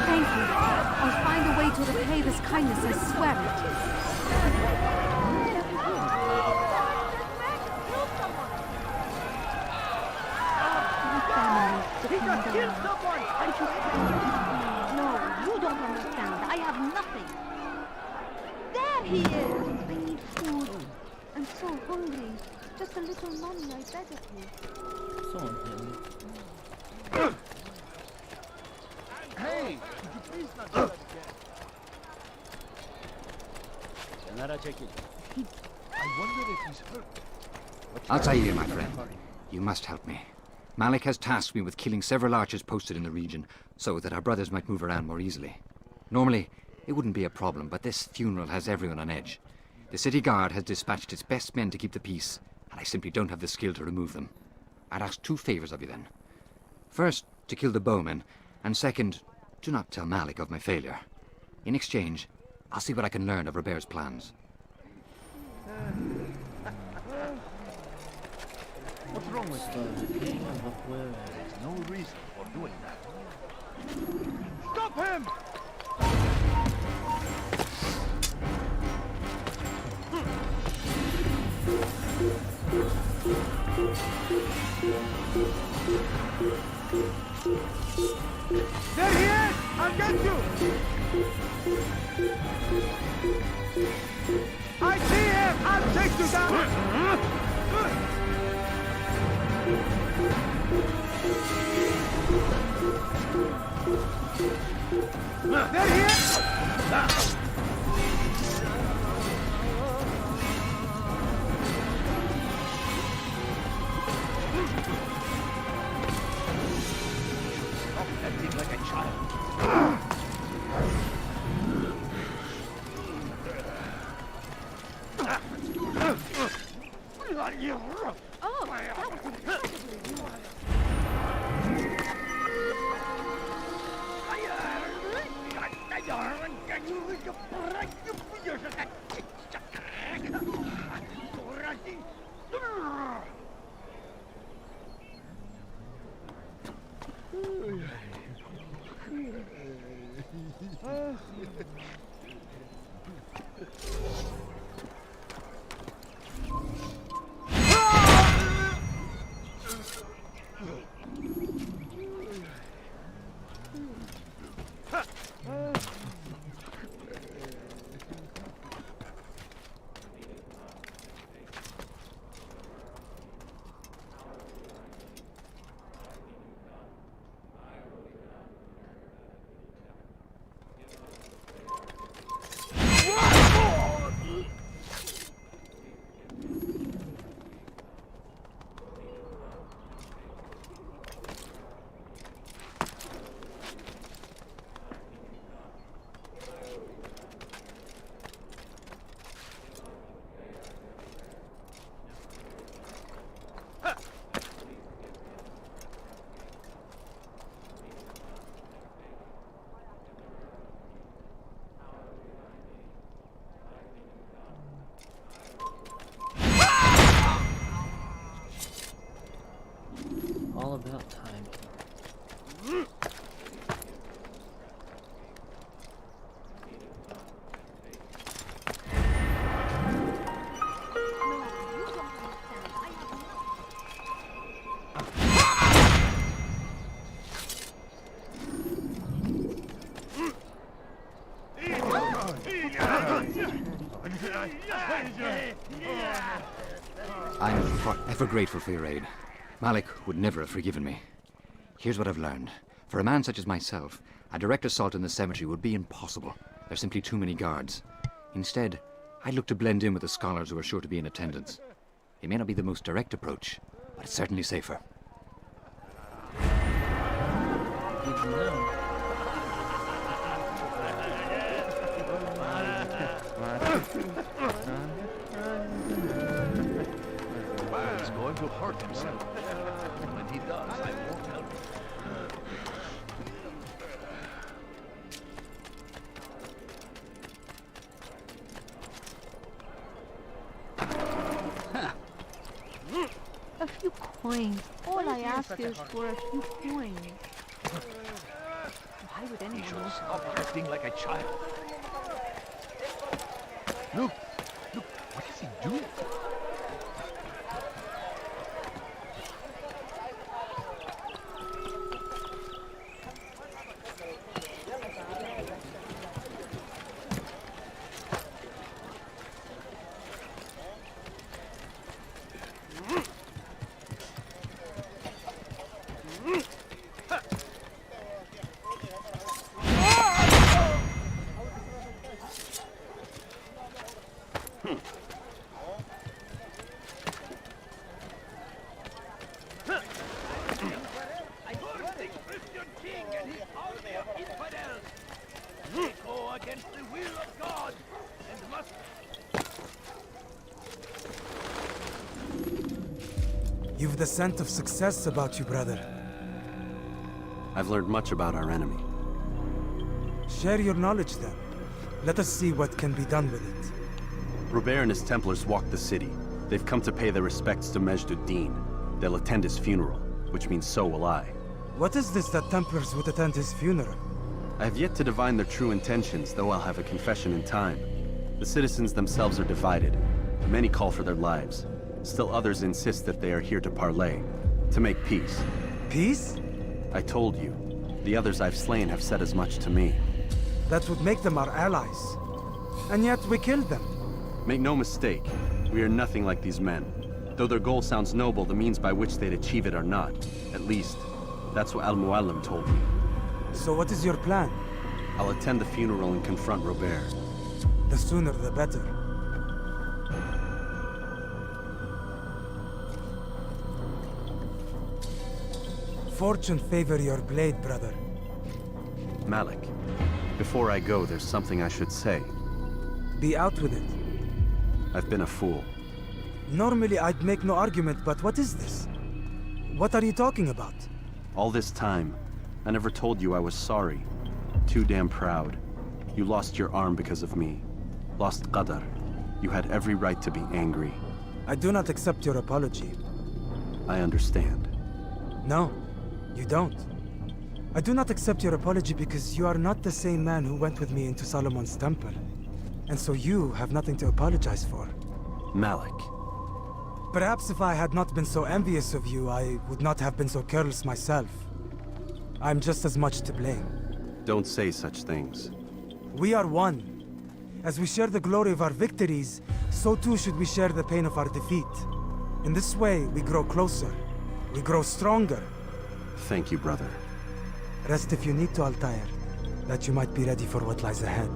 [SPEAKER 5] Thank you. I'll find a way to repay this kindness, I swear it. No, you don't understand. I have nothing. There he is. I need food. I'm so hungry. Just a little money, I beg of you.
[SPEAKER 20] Hey, could you please not do that again? I wonder if he's hurt.
[SPEAKER 9] Altair, my friend. You must help me. Malik has tasked me with killing several archers posted in the region, so that our brothers might move around more easily. Normally, it wouldn't be a problem, but this funeral has everyone on edge. The city guard has dispatched its best men to keep the peace, and I simply don't have the skill to remove them. I'd ask 2 favors of you then. First, to kill the bowmen, and second, do not tell Malik of my failure. In exchange, I'll see what I can learn of Robert's plans.
[SPEAKER 3] What's wrong with the king? There's no reason for doing that.
[SPEAKER 7] Stop him! There he is! I'll get you! I see him! I'll take you down! There he is!
[SPEAKER 3] Stop acting like a child.
[SPEAKER 5] Oh, that was incredibly
[SPEAKER 2] All about time.
[SPEAKER 9] I'm forever grateful for your aid. Malik would never have forgiven me. Here's what I've learned. For a man such as myself, a direct assault in the cemetery would be impossible. There's simply too many guards. Instead, I'd look to blend in with the scholars who are sure to be in attendance. It may not be the most direct approach, but it's certainly safer.
[SPEAKER 3] The man's going to hurt himself. When he does, I won't help him.
[SPEAKER 5] A few coins. All I ask is for a few coins. Why would anyone
[SPEAKER 3] He should
[SPEAKER 5] want to
[SPEAKER 3] stop
[SPEAKER 5] do that?
[SPEAKER 3] acting like a child. Look, what is he doing? Against the will of God, and must...
[SPEAKER 19] You've the scent of success about you, brother.
[SPEAKER 10] I've learned much about our enemy.
[SPEAKER 19] Share your knowledge then. Let us see what can be done with it.
[SPEAKER 10] Robert and his Templars walked the city. They've come to pay their respects to Majd-ud-Din. They'll attend his funeral, which means so will I.
[SPEAKER 19] What is this that Templars would attend his funeral?
[SPEAKER 10] I have yet to divine their true intentions, though I'll have a confession in time. The citizens themselves are divided. Many call for their lives. Still others insist that they are here to parley, to make peace.
[SPEAKER 19] Peace?
[SPEAKER 10] I told you. The others I've slain have said as much to me.
[SPEAKER 19] That would make them our allies. And yet we killed them.
[SPEAKER 10] Make no mistake, we are nothing like these men. Though their goal sounds noble, the means by which they'd achieve it are not. At least, that's what Al-Muallim told me.
[SPEAKER 19] So what is your plan?
[SPEAKER 10] I'll attend the funeral and confront Robert.
[SPEAKER 19] The sooner the better. Fortune favor your blade, brother.
[SPEAKER 10] Malik, before I go, there's something I should say.
[SPEAKER 19] Be out with it.
[SPEAKER 10] I've been a fool.
[SPEAKER 19] Normally I'd make no argument, but what is this? What are you talking about?
[SPEAKER 10] All this time, I never told you I was sorry. Too damn proud. You lost your arm because of me. Lost Qadar. You had every right to be angry.
[SPEAKER 19] I do not accept your apology.
[SPEAKER 10] I understand.
[SPEAKER 19] No, you don't. I do not accept your apology because you are not the same man who went with me into Solomon's temple. And so you have nothing to apologize for.
[SPEAKER 10] Malik.
[SPEAKER 19] Perhaps if I had not been so envious of you, I would not have been so careless myself. I'm just as much to blame.
[SPEAKER 10] Don't say such things.
[SPEAKER 19] We are one. As we share the glory of our victories, so too should we share the pain of our defeat. In this way, we grow closer. We grow stronger.
[SPEAKER 10] Thank you, brother.
[SPEAKER 19] Rest if you need to, Altair, that you might be ready for what lies ahead.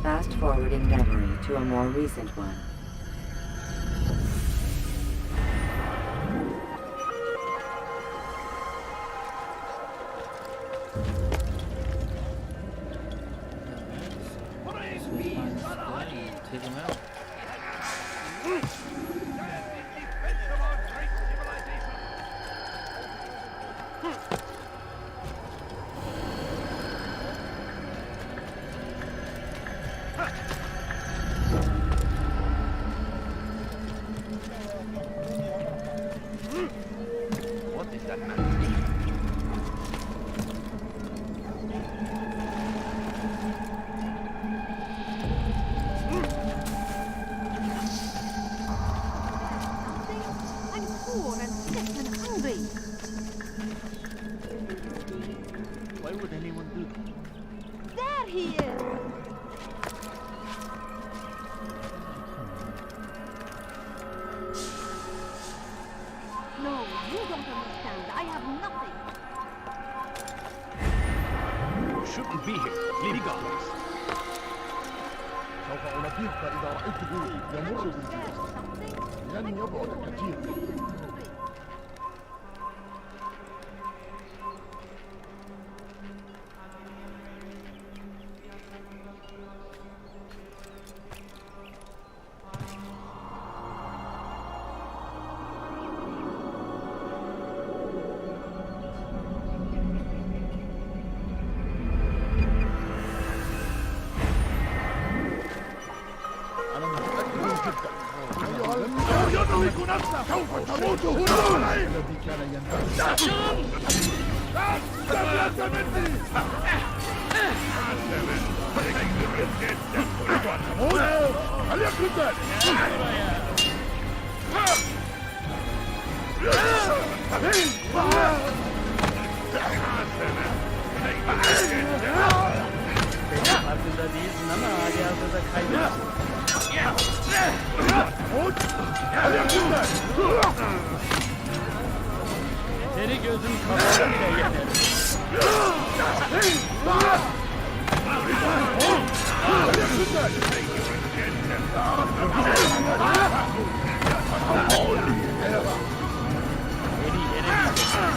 [SPEAKER 1] Fast forwarding memory to a more recent one.
[SPEAKER 2] Take him out.
[SPEAKER 3] What is that man?
[SPEAKER 5] I'm poor and sick and hungry.
[SPEAKER 2] Why would anyone do that?
[SPEAKER 5] There he is! No, you don't understand. I have nothing.
[SPEAKER 3] You shouldn't be here. Leave God.
[SPEAKER 20] سوف أنبهك إذا رأيته يمر بالجسر. لن يبعد كثير. تملك نفسك سوف تموت هنا الذي كان ينبغي تبلغ مني تموت هل يكون ذلك
[SPEAKER 2] Farkında değilsin ama hali hazırda kaybettin. Yeteri gözün kapalı bile yeter. Beni yenemeyeceksin.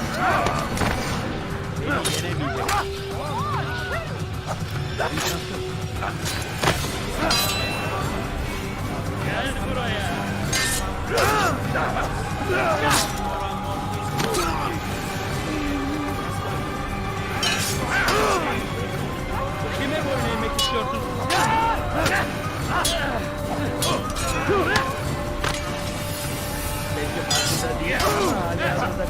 [SPEAKER 2] Gel buraya. Kime boyun eğmek istiyorsun? Belki farkında değil ama hali hazırda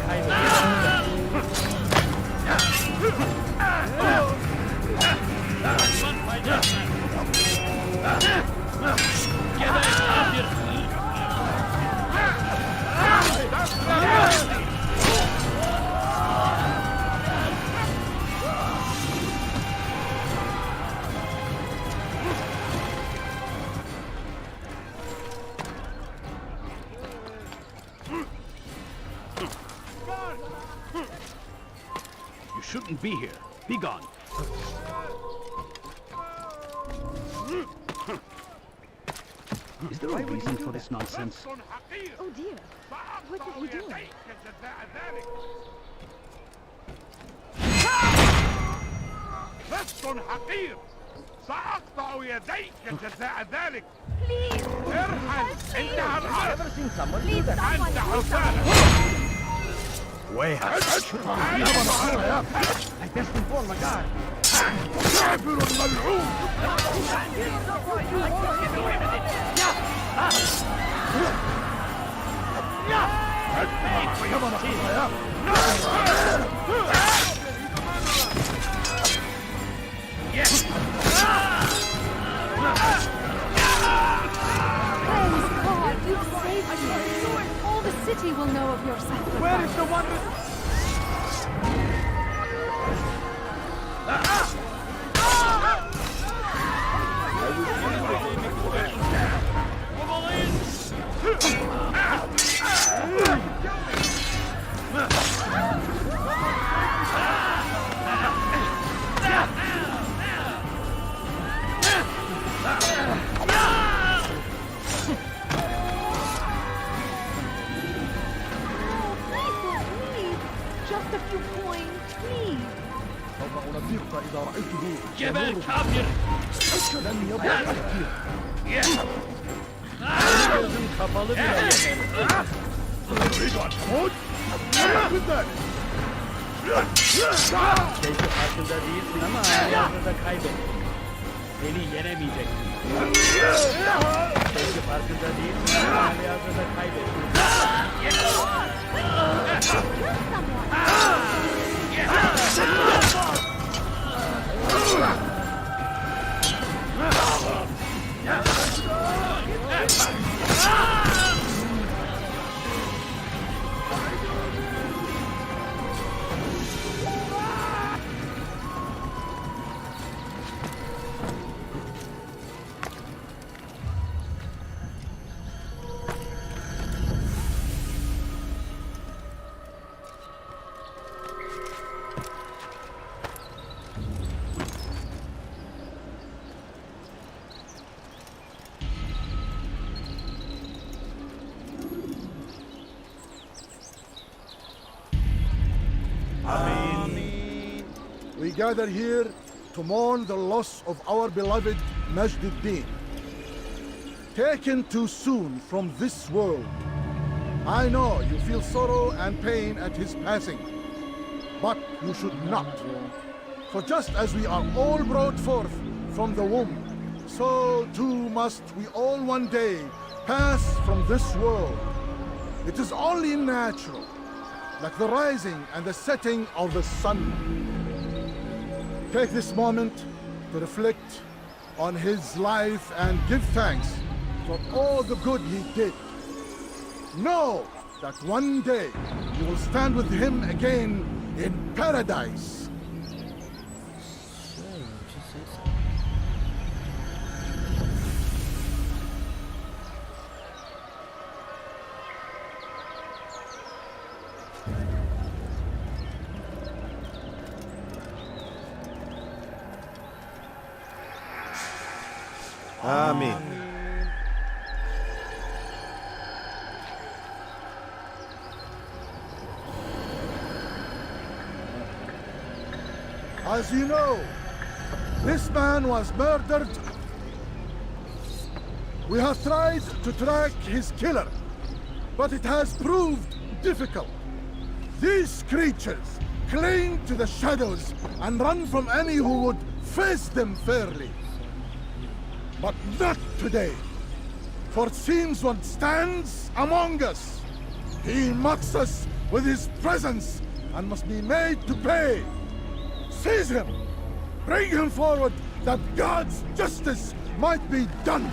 [SPEAKER 16] You shouldn't be here. Be gone. Is there a reason for this nonsense?
[SPEAKER 5] Oh dear. What is he doing?
[SPEAKER 3] لص حقير سأقطع يديك جزاء ذلك ارحل انتهى الأرض أنت حسالة
[SPEAKER 15] I guess we fall like that.
[SPEAKER 3] كافر ملعون
[SPEAKER 5] Praise God, you've saved me. All the city will know of your sacrifice.
[SPEAKER 15] Where is the one with...
[SPEAKER 5] Just a few coins, please.
[SPEAKER 20] سوف أنبهك إذا رأيته
[SPEAKER 16] جبل كافر.
[SPEAKER 20] لن يبقى تفكير
[SPEAKER 2] Gözüm kapalı bile yeter.
[SPEAKER 20] تريد أن تموت؟ لا يكن ذلك
[SPEAKER 2] Belki farkında değilsin ama hali hazırda kaybettin. Beni yenemeyeceksin. Belki farkında değilsin ama hali hazırda kaybettin.
[SPEAKER 20] We gather here to mourn the loss of our beloved Majd-ud-Din. Taken too soon from this world. I know you feel sorrow and pain at his passing, but you should not. For just as we are all brought forth from the womb, so too must we all one day pass from this world. It is only natural, like the rising and the setting of the sun. Take this moment to reflect on his life and give thanks for all the good he did. Know that one day you will stand with him again in paradise.
[SPEAKER 10] Amen.
[SPEAKER 20] As you know, this man was murdered. We have tried to track his killer, but it has proved difficult. These creatures cling to the shadows and run from any who would face them fairly. But not today, for it seems one stands among us. He mocks us with his presence and must be made to pay. Seize him! Bring him forward that God's justice might be done!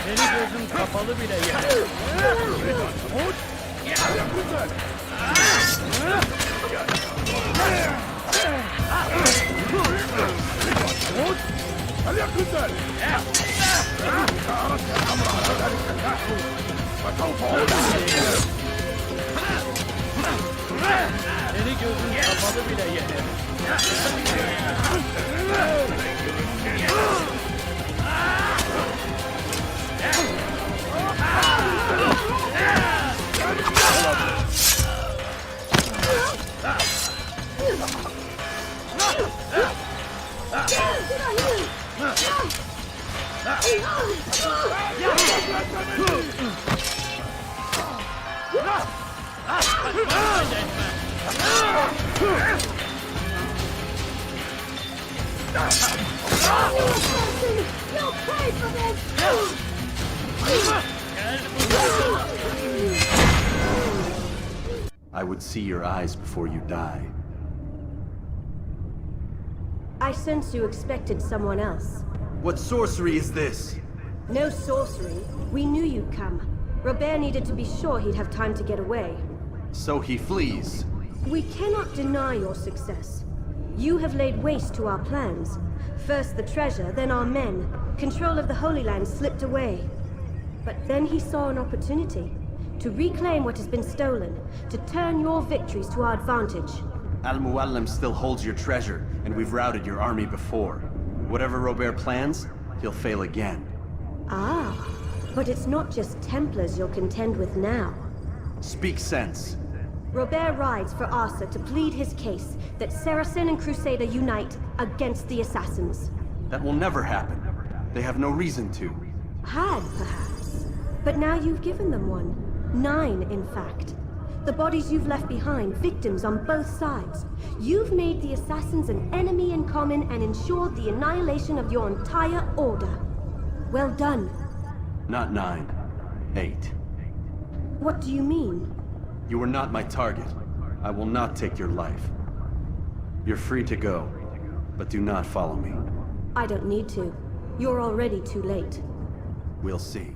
[SPEAKER 2] Seni gözün kapalı bile yeter. Seni gözün kapalı bile yeter.
[SPEAKER 11] You'll pay for this!
[SPEAKER 10] I would see your eyes before you die.
[SPEAKER 21] I sense you expected someone else.
[SPEAKER 10] What sorcery is this?
[SPEAKER 21] No sorcery. We knew you'd come. Robert needed to be sure he'd have time to get away.
[SPEAKER 10] So he flees.
[SPEAKER 21] We cannot deny your success. You have laid waste to our plans. First the treasure, then our men. Control of the Holy Land slipped away. But then he saw an opportunity to reclaim what has been stolen, to turn your victories to our advantage.
[SPEAKER 10] Al-Muallim still holds your treasure, and we've routed your army before. Whatever Robert plans, he'll fail again.
[SPEAKER 21] Ah, but it's not just Templars you'll contend with now.
[SPEAKER 10] Speak sense.
[SPEAKER 21] Robert rides for Arsa to plead his case that Saracen and Crusader unite against the Assassins.
[SPEAKER 10] That will never happen. They have no reason to.
[SPEAKER 21] Had, perhaps. But now you've given them one. 9, in fact. The bodies you've left behind, victims on both sides. You've made the Assassins an enemy in common and ensured the annihilation of your entire order. Well done.
[SPEAKER 10] Not 9. 8.
[SPEAKER 21] What do you mean?
[SPEAKER 10] You are not my target. I will not take your life. You're free to go, but do not follow me.
[SPEAKER 21] I don't need to. You're already too late.
[SPEAKER 10] We'll see.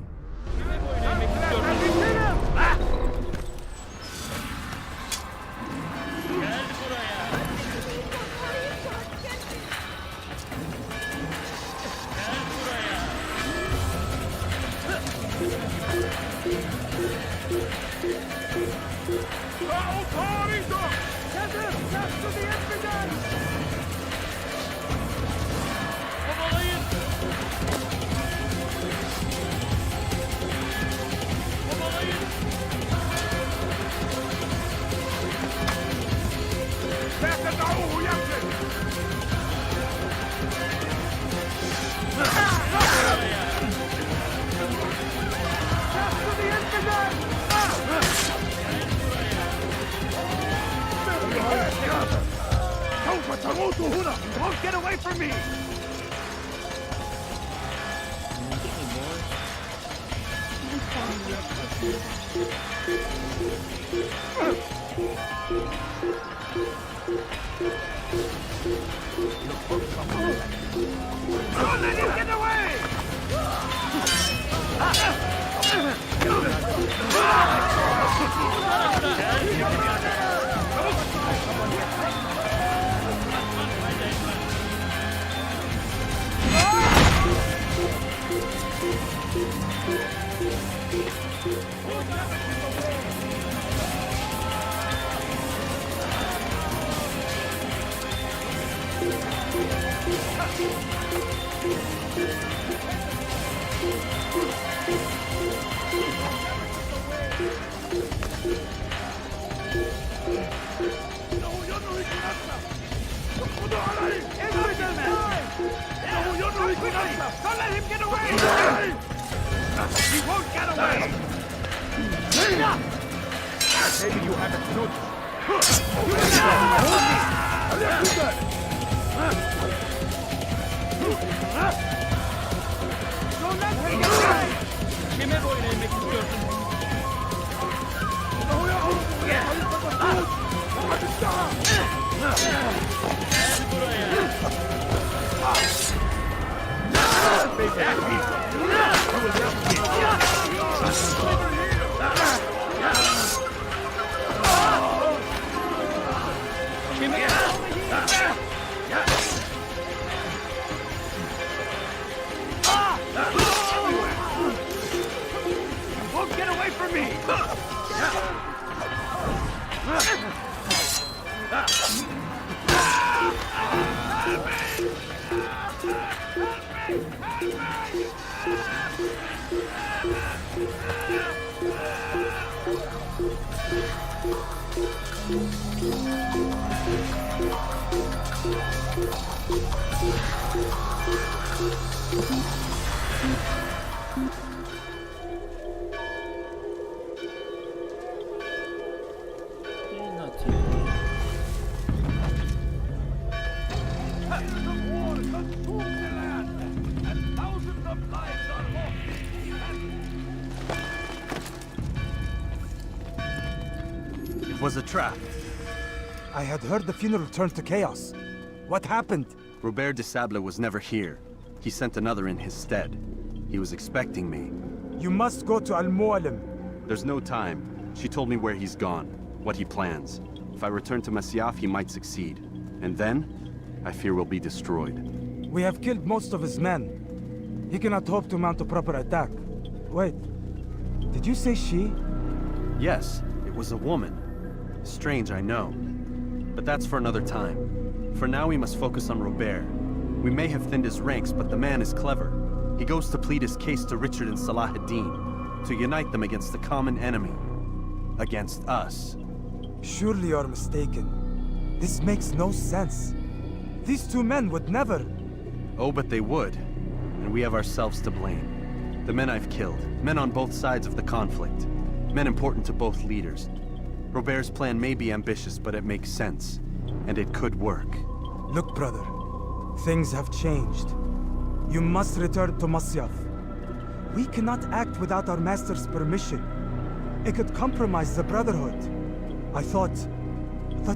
[SPEAKER 3] Kahuna, you won't get away from me! Don't let him get away! Don't let him get away! He won't get away! Maybe you haven't noticed. Don't let him get away! Kime boyun eğmek istiyorsun? Won't get away from me!
[SPEAKER 10] It was a trap.
[SPEAKER 19] I had heard the funeral turned to chaos. What happened?
[SPEAKER 10] Robert de Sable was never here. He sent another in his stead. He was expecting me.
[SPEAKER 19] You must go to Al-Mu'alim.
[SPEAKER 10] There's no time. She told me where he's gone, what he plans. If I return to Masyaf, he might succeed. And then, I fear we'll be destroyed.
[SPEAKER 19] We have killed most of his men. He cannot hope to mount a proper attack. Wait, did you say she?
[SPEAKER 10] Yes, it was a woman. Strange, I know. But that's for another time. For now, we must focus on Robert. We may have thinned his ranks, but the man is clever. He goes to plead his case to Richard and Salah ad-Din, to unite them against the common enemy. Against us.
[SPEAKER 19] Surely you're mistaken. This makes no sense. These two men would never...
[SPEAKER 10] Oh, but they would. And we have ourselves to blame. The men I've killed, men on both sides of the conflict. Men important to both leaders. Robert's plan may be ambitious, but it makes sense. And it could work.
[SPEAKER 19] Look, brother. Things have changed. You must return to Masyaf. We cannot act without our master's permission. It could compromise the Brotherhood. I thought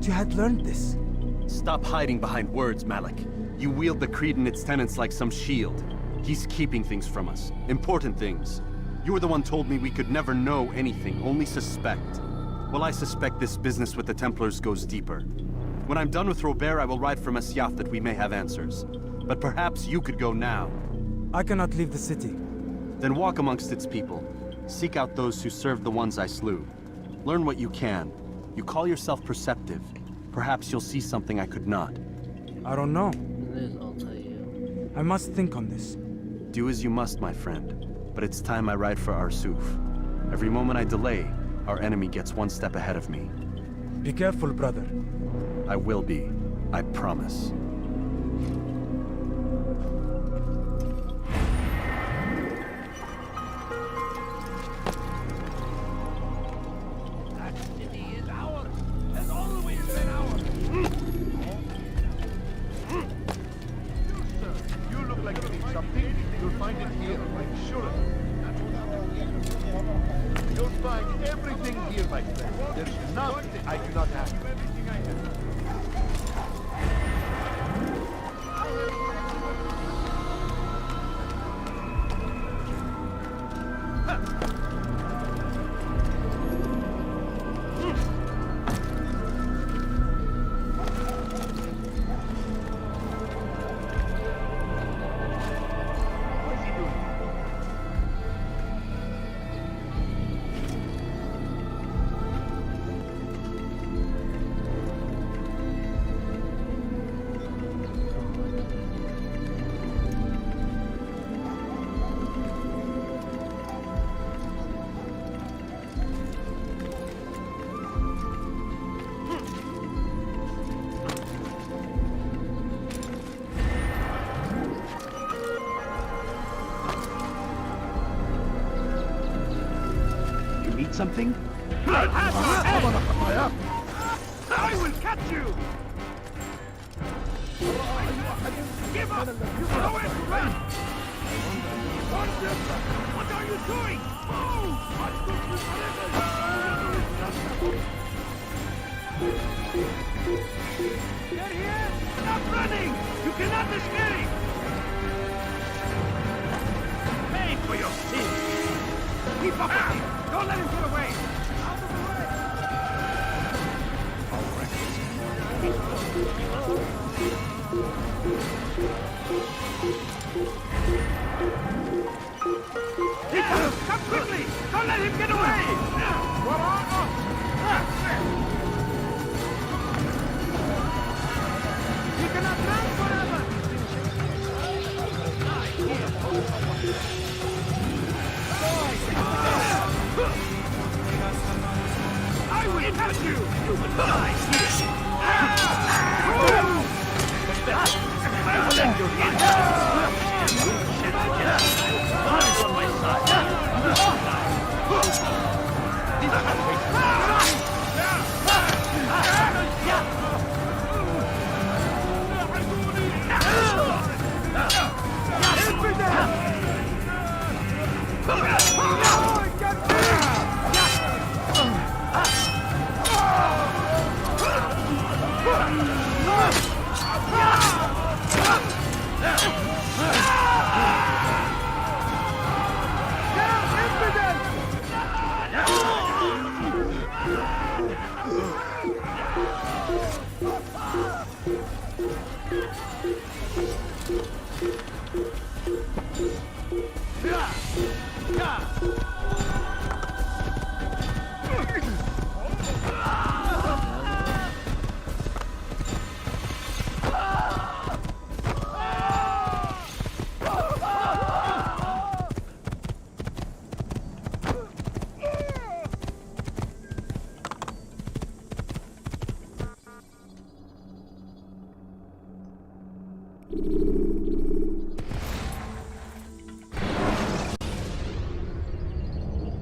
[SPEAKER 19] you had learned this.
[SPEAKER 10] Stop hiding behind words, Malik. You wield the creed and its tenets like some shield. He's keeping things from us. Important things. You were the one told me we could never know anything, only suspect. Well, I suspect this business with the Templars goes deeper. When I'm done with Robert, I will ride for Masyaf that we may have answers. But perhaps you could go now.
[SPEAKER 19] I cannot leave the city.
[SPEAKER 10] Then walk amongst its people. Seek out those who served the ones I slew. Learn what you can. You call yourself perceptive. Perhaps you'll see something I could not.
[SPEAKER 19] I don't know.
[SPEAKER 12] I'll tell you.
[SPEAKER 19] I must think on this.
[SPEAKER 10] Do as you must, my friend. But it's time I ride for Arsuf. Every moment I delay, our enemy gets one step ahead of me.
[SPEAKER 19] Be careful, brother.
[SPEAKER 10] I will be. I promise.
[SPEAKER 20] There's none I do not have.
[SPEAKER 3] Something? I will catch you! Give up! Throw it! What are you doing? There he is! Stop running! You cannot escape! Pay for your sins! Keep up with him! Don't let him get away! Out of the way! He comes! Come quickly! Don't let him get away! You cannot run forever! I will catch you! You will die here! I will end your God is on my side!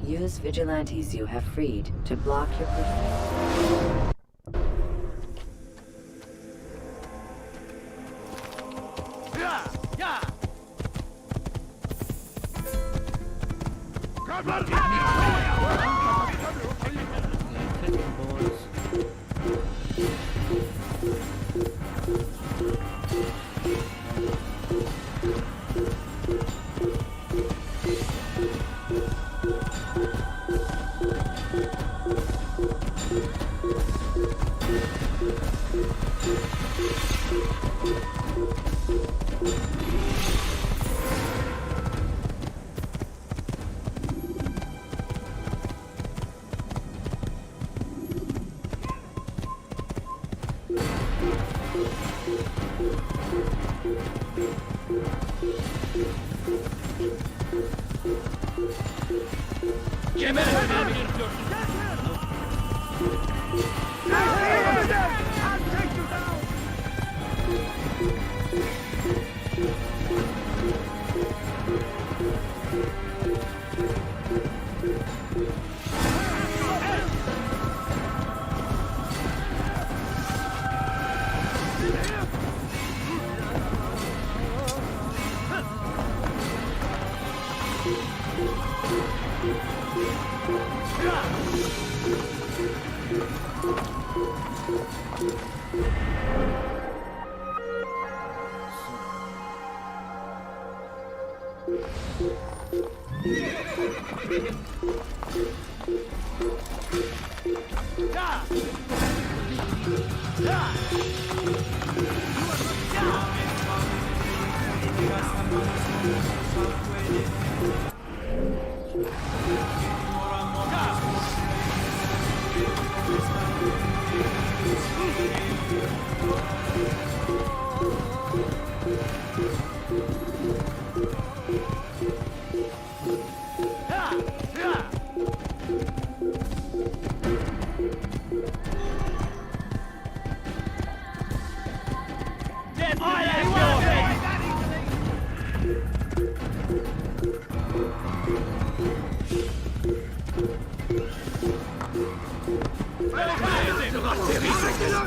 [SPEAKER 1] Use vigilantes you have freed to block your pursuit.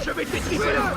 [SPEAKER 3] Je vais t'étriper là.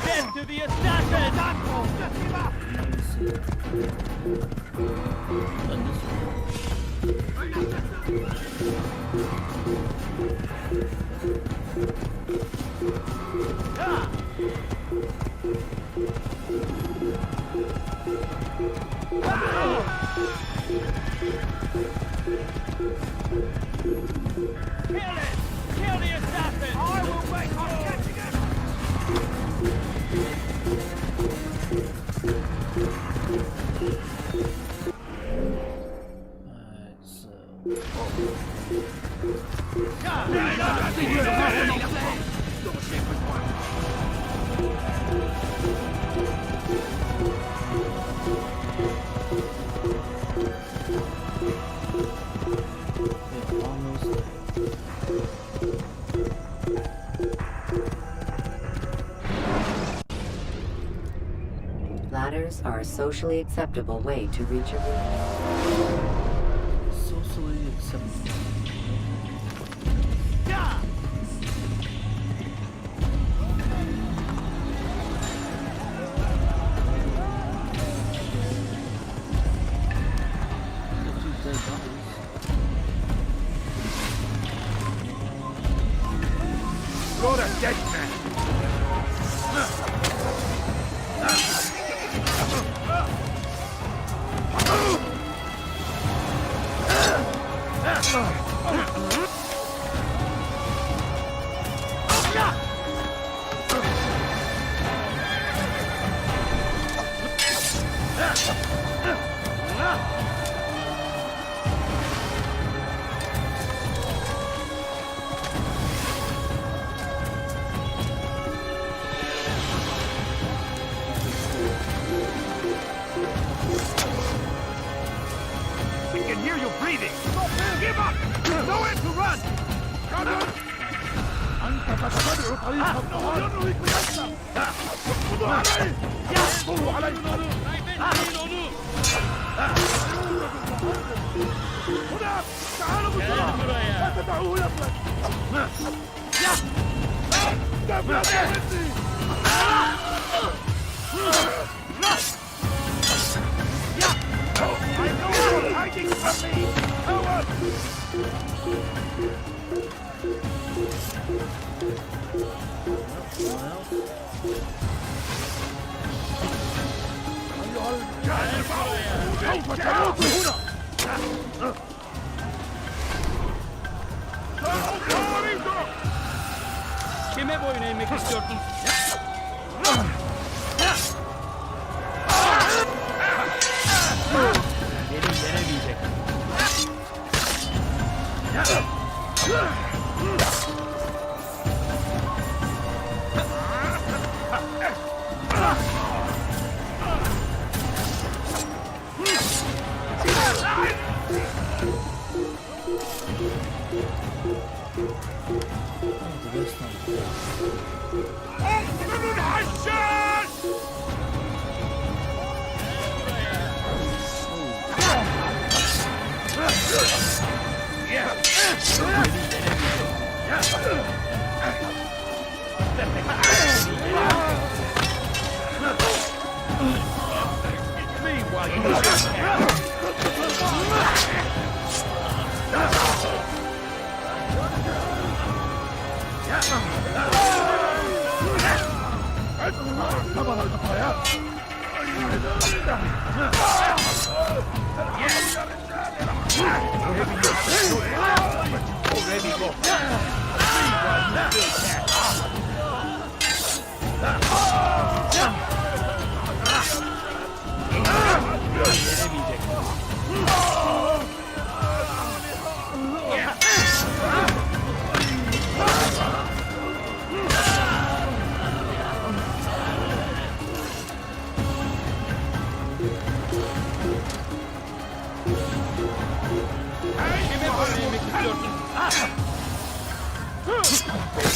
[SPEAKER 8] Death to the assassin! Kill the assassin! I will wait on catching him!
[SPEAKER 1] Ladders are a socially acceptable way to reach a room.
[SPEAKER 2] Socially acceptable.
[SPEAKER 3] You're a dead man. We can hear you breathing. Give up! Nowhere to run!
[SPEAKER 2] Kime boyun eğmek istiyorsun? Beni yenemeyecek.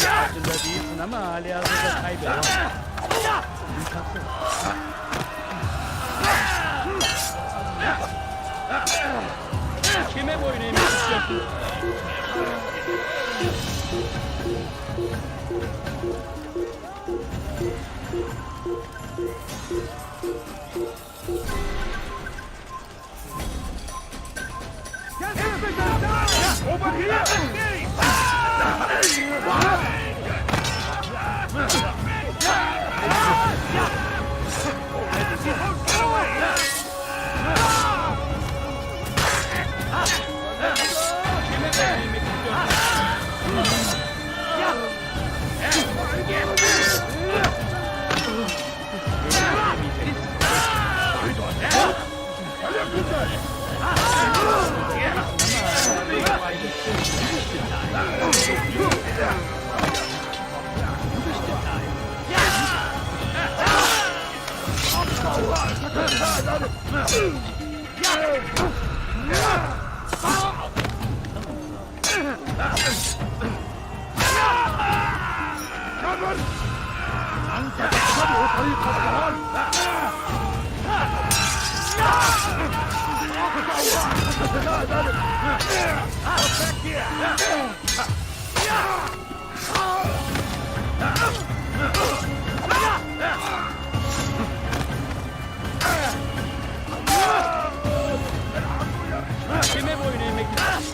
[SPEAKER 2] Farkında değilsin ama hali hazırda kaybeder. Kime boyun eğmek istiyorsun?
[SPEAKER 3] Over here!
[SPEAKER 2] Kime boyun eğmek istiyorsun?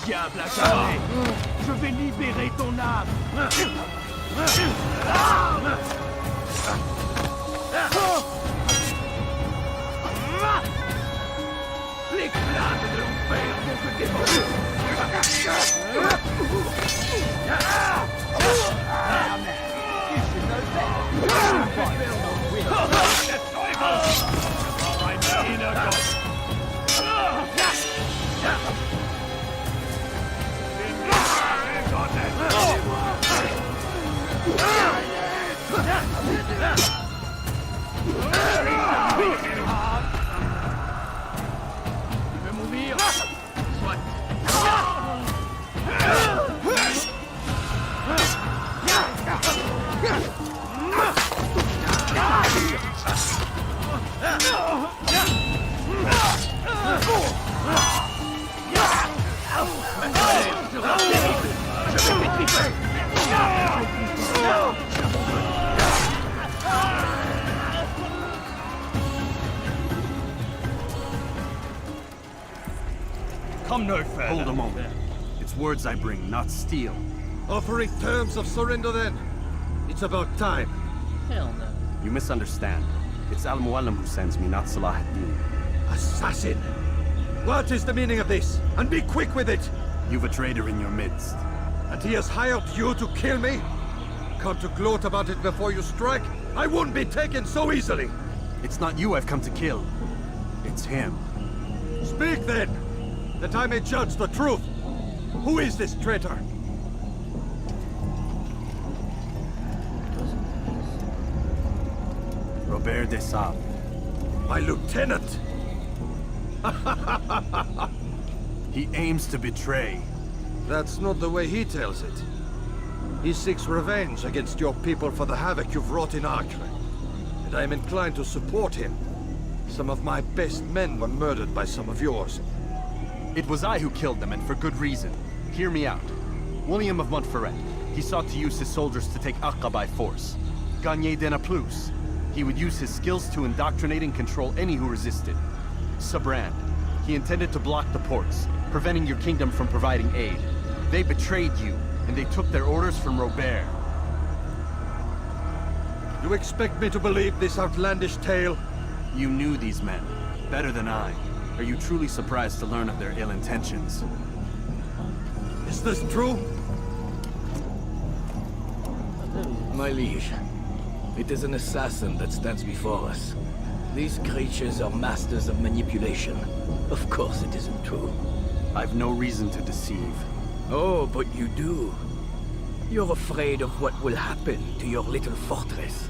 [SPEAKER 3] Diable acharné! Je vais libérer ton âme! Les flammes de l'enfer vont te dévorer! You should know better! mir Gott!
[SPEAKER 2] Je vais mourir. Soit.
[SPEAKER 15] Come no further. Hold a moment. It's words I bring, not steel.
[SPEAKER 4] Offering terms of surrender then? It's about time.
[SPEAKER 2] Hell no.
[SPEAKER 10] You misunderstand. It's Al-Mualim who sends me, not Salah ad-Din.
[SPEAKER 4] Assassin! What is the meaning of this? And be quick with it!
[SPEAKER 10] You've a traitor in your midst.
[SPEAKER 4] And he has hired you to kill me? Come to gloat about it before you strike? I won't be taken so easily!
[SPEAKER 10] It's not you I've come to kill. It's him.
[SPEAKER 4] Speak then, that I may judge the truth. Who is this traitor?
[SPEAKER 10] Robert de Sable.
[SPEAKER 4] My lieutenant!
[SPEAKER 10] He aims to betray.
[SPEAKER 4] That's not the way he tells it. He seeks revenge against your people for the havoc you've wrought in Acre. And I am inclined to support him. Some of my best men were murdered by some of yours.
[SPEAKER 10] It was I who killed them, and for good reason. Hear me out. William of Montferrat. He sought to use his soldiers to take Acre by force. Gagné de Naplouse. He would use his skills to indoctrinate and control any who resisted. Sabrand. He intended to block the ports, preventing your kingdom from providing aid. They betrayed you, and they took their orders from Robert.
[SPEAKER 4] You expect me to believe this outlandish tale?
[SPEAKER 10] You knew these men, better than I. Are you truly surprised to learn of their ill intentions?
[SPEAKER 4] Is this true?
[SPEAKER 6] My liege, it is an assassin that stands before us. These creatures are masters of manipulation. Of course it isn't true.
[SPEAKER 10] I've no reason to deceive.
[SPEAKER 6] Oh, but you do. You're afraid of what will happen to your little fortress.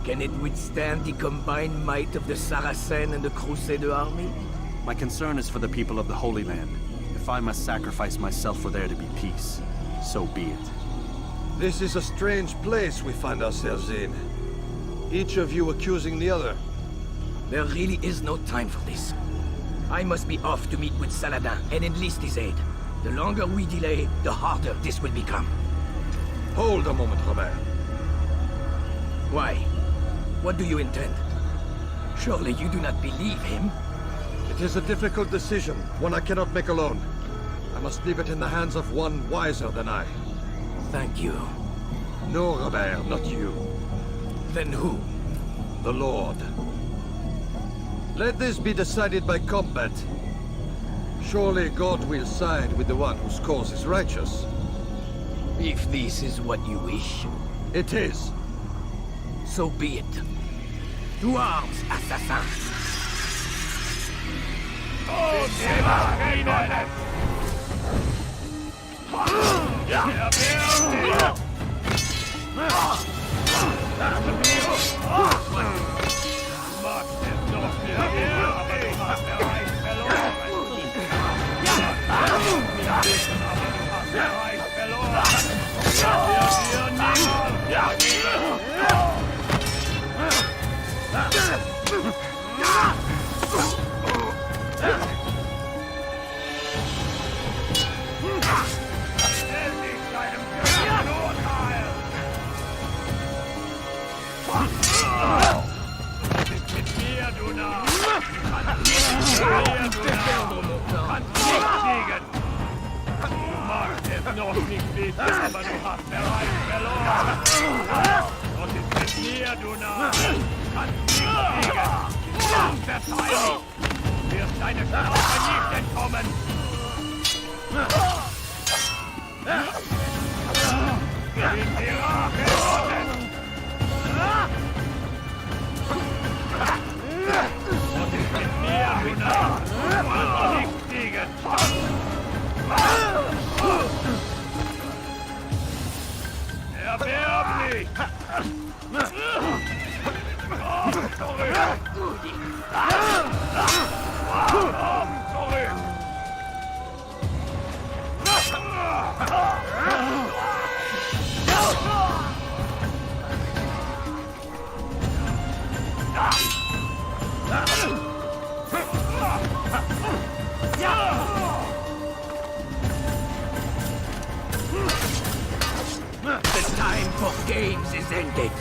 [SPEAKER 6] Can it withstand the combined might of the Saracen and the Crusader army?
[SPEAKER 10] My concern is for the people of the Holy Land. If I must sacrifice myself for there to be peace, so be it.
[SPEAKER 4] This is a strange place we find ourselves in. Each of you accusing the other.
[SPEAKER 6] There really is no time for this. I must be off to meet with Saladin and enlist his aid. The longer we delay, the harder this will become.
[SPEAKER 4] Hold a moment, Robert.
[SPEAKER 6] Why? What do you intend? Surely you do not believe him?
[SPEAKER 4] It is a difficult decision, one I cannot make alone. I must leave it in the hands of one wiser than I.
[SPEAKER 6] Thank you.
[SPEAKER 4] No, Robert, not you.
[SPEAKER 6] Then who?
[SPEAKER 4] The Lord. Let this be decided by combat. Surely God will side with the one whose cause is righteous.
[SPEAKER 6] If this is what you wish.
[SPEAKER 4] It is.
[SPEAKER 6] So be it. To arms, assassin!
[SPEAKER 3] Noch nicht wissen, aber du hast bereits verloren. Und ist mit mir, du Narr. Kannst nicht siegen. Unverteidigt. Wirst deine Strafe nicht entkommen. In die Rache Gottes. Und ist mit mir,
[SPEAKER 6] games is ended.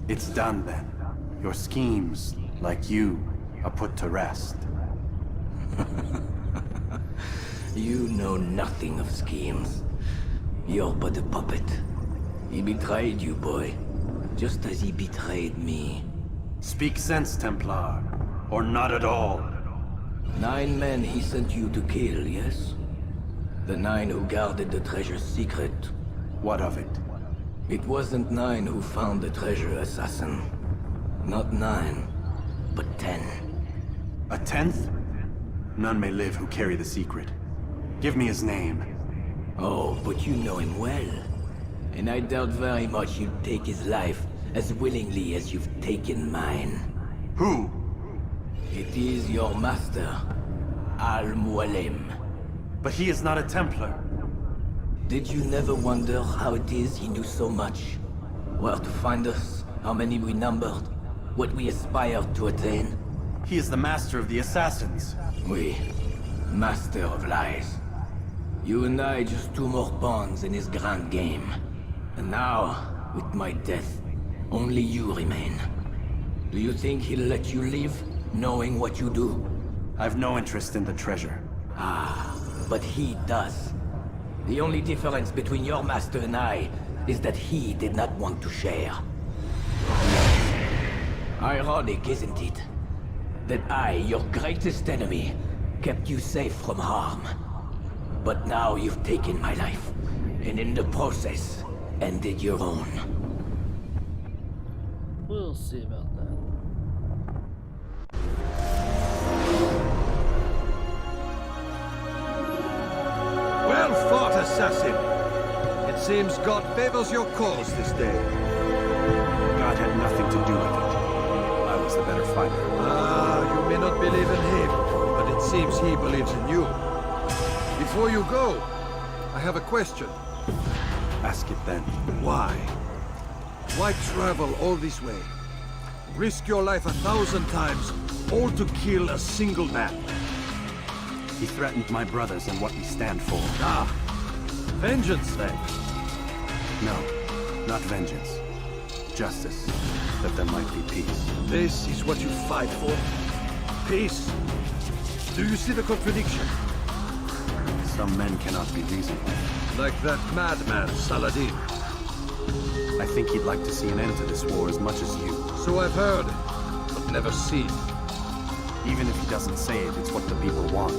[SPEAKER 10] It's done then. Your schemes, like you, are put to rest.
[SPEAKER 6] You know nothing of schemes. You're but a puppet. He betrayed you, boy. Just as he betrayed me.
[SPEAKER 10] Speak sense, Templar. Or not at all.
[SPEAKER 6] 9 men he sent you to kill, yes? The 9 who guarded the treasure's secret.
[SPEAKER 10] What of it?
[SPEAKER 6] It wasn't 9 who found the treasure, assassin. Not 9, but 10.
[SPEAKER 10] A 10th? None may live who carry the secret. Give me his name.
[SPEAKER 6] Oh, but you know him well. And I doubt very much you'd take his life as willingly as you've taken mine.
[SPEAKER 10] Who?
[SPEAKER 6] It is your master, Al-Mualim.
[SPEAKER 10] But he is not a Templar.
[SPEAKER 6] Did you never wonder how it is he knew so much? Where to find us, how many we numbered, what we aspired to attain?
[SPEAKER 10] He is the master of the assassins.
[SPEAKER 6] Oui, master of lies. You and I just 2 more pawns in his grand game. And now, with my death, only you remain. Do you think he'll let you live, knowing what you do?
[SPEAKER 10] I've no interest in the treasure.
[SPEAKER 6] Ah, but he does. The only difference between your master and I is that he did not want to share. Ironic, isn't it? That I, your greatest enemy, kept you safe from harm. But now you've taken my life, and in the process, ended your own.
[SPEAKER 2] We'll see about that.
[SPEAKER 4] Well fought, assassin. It seems God favors your cause this day.
[SPEAKER 10] God had nothing to do with it. I was the better fighter.
[SPEAKER 4] Ah, you may not believe in him, but it seems he believes in you. Before you go, I have a question.
[SPEAKER 10] Ask it then.
[SPEAKER 4] Why? Why travel all this way? Risk your life 1,000 times, all to kill a single man.
[SPEAKER 10] He threatened my brothers and what we stand for.
[SPEAKER 4] Ah, vengeance then?
[SPEAKER 10] No, not vengeance. Justice, that there might be peace.
[SPEAKER 4] This is what you fight for? Peace? Do you see the contradiction?
[SPEAKER 10] Some men cannot be reasonable.
[SPEAKER 4] Like that madman, Saladin.
[SPEAKER 10] I think he'd like to see an end to this war as much as you.
[SPEAKER 4] So I've heard, but never seen.
[SPEAKER 10] Even if he doesn't say it, it's what the people want.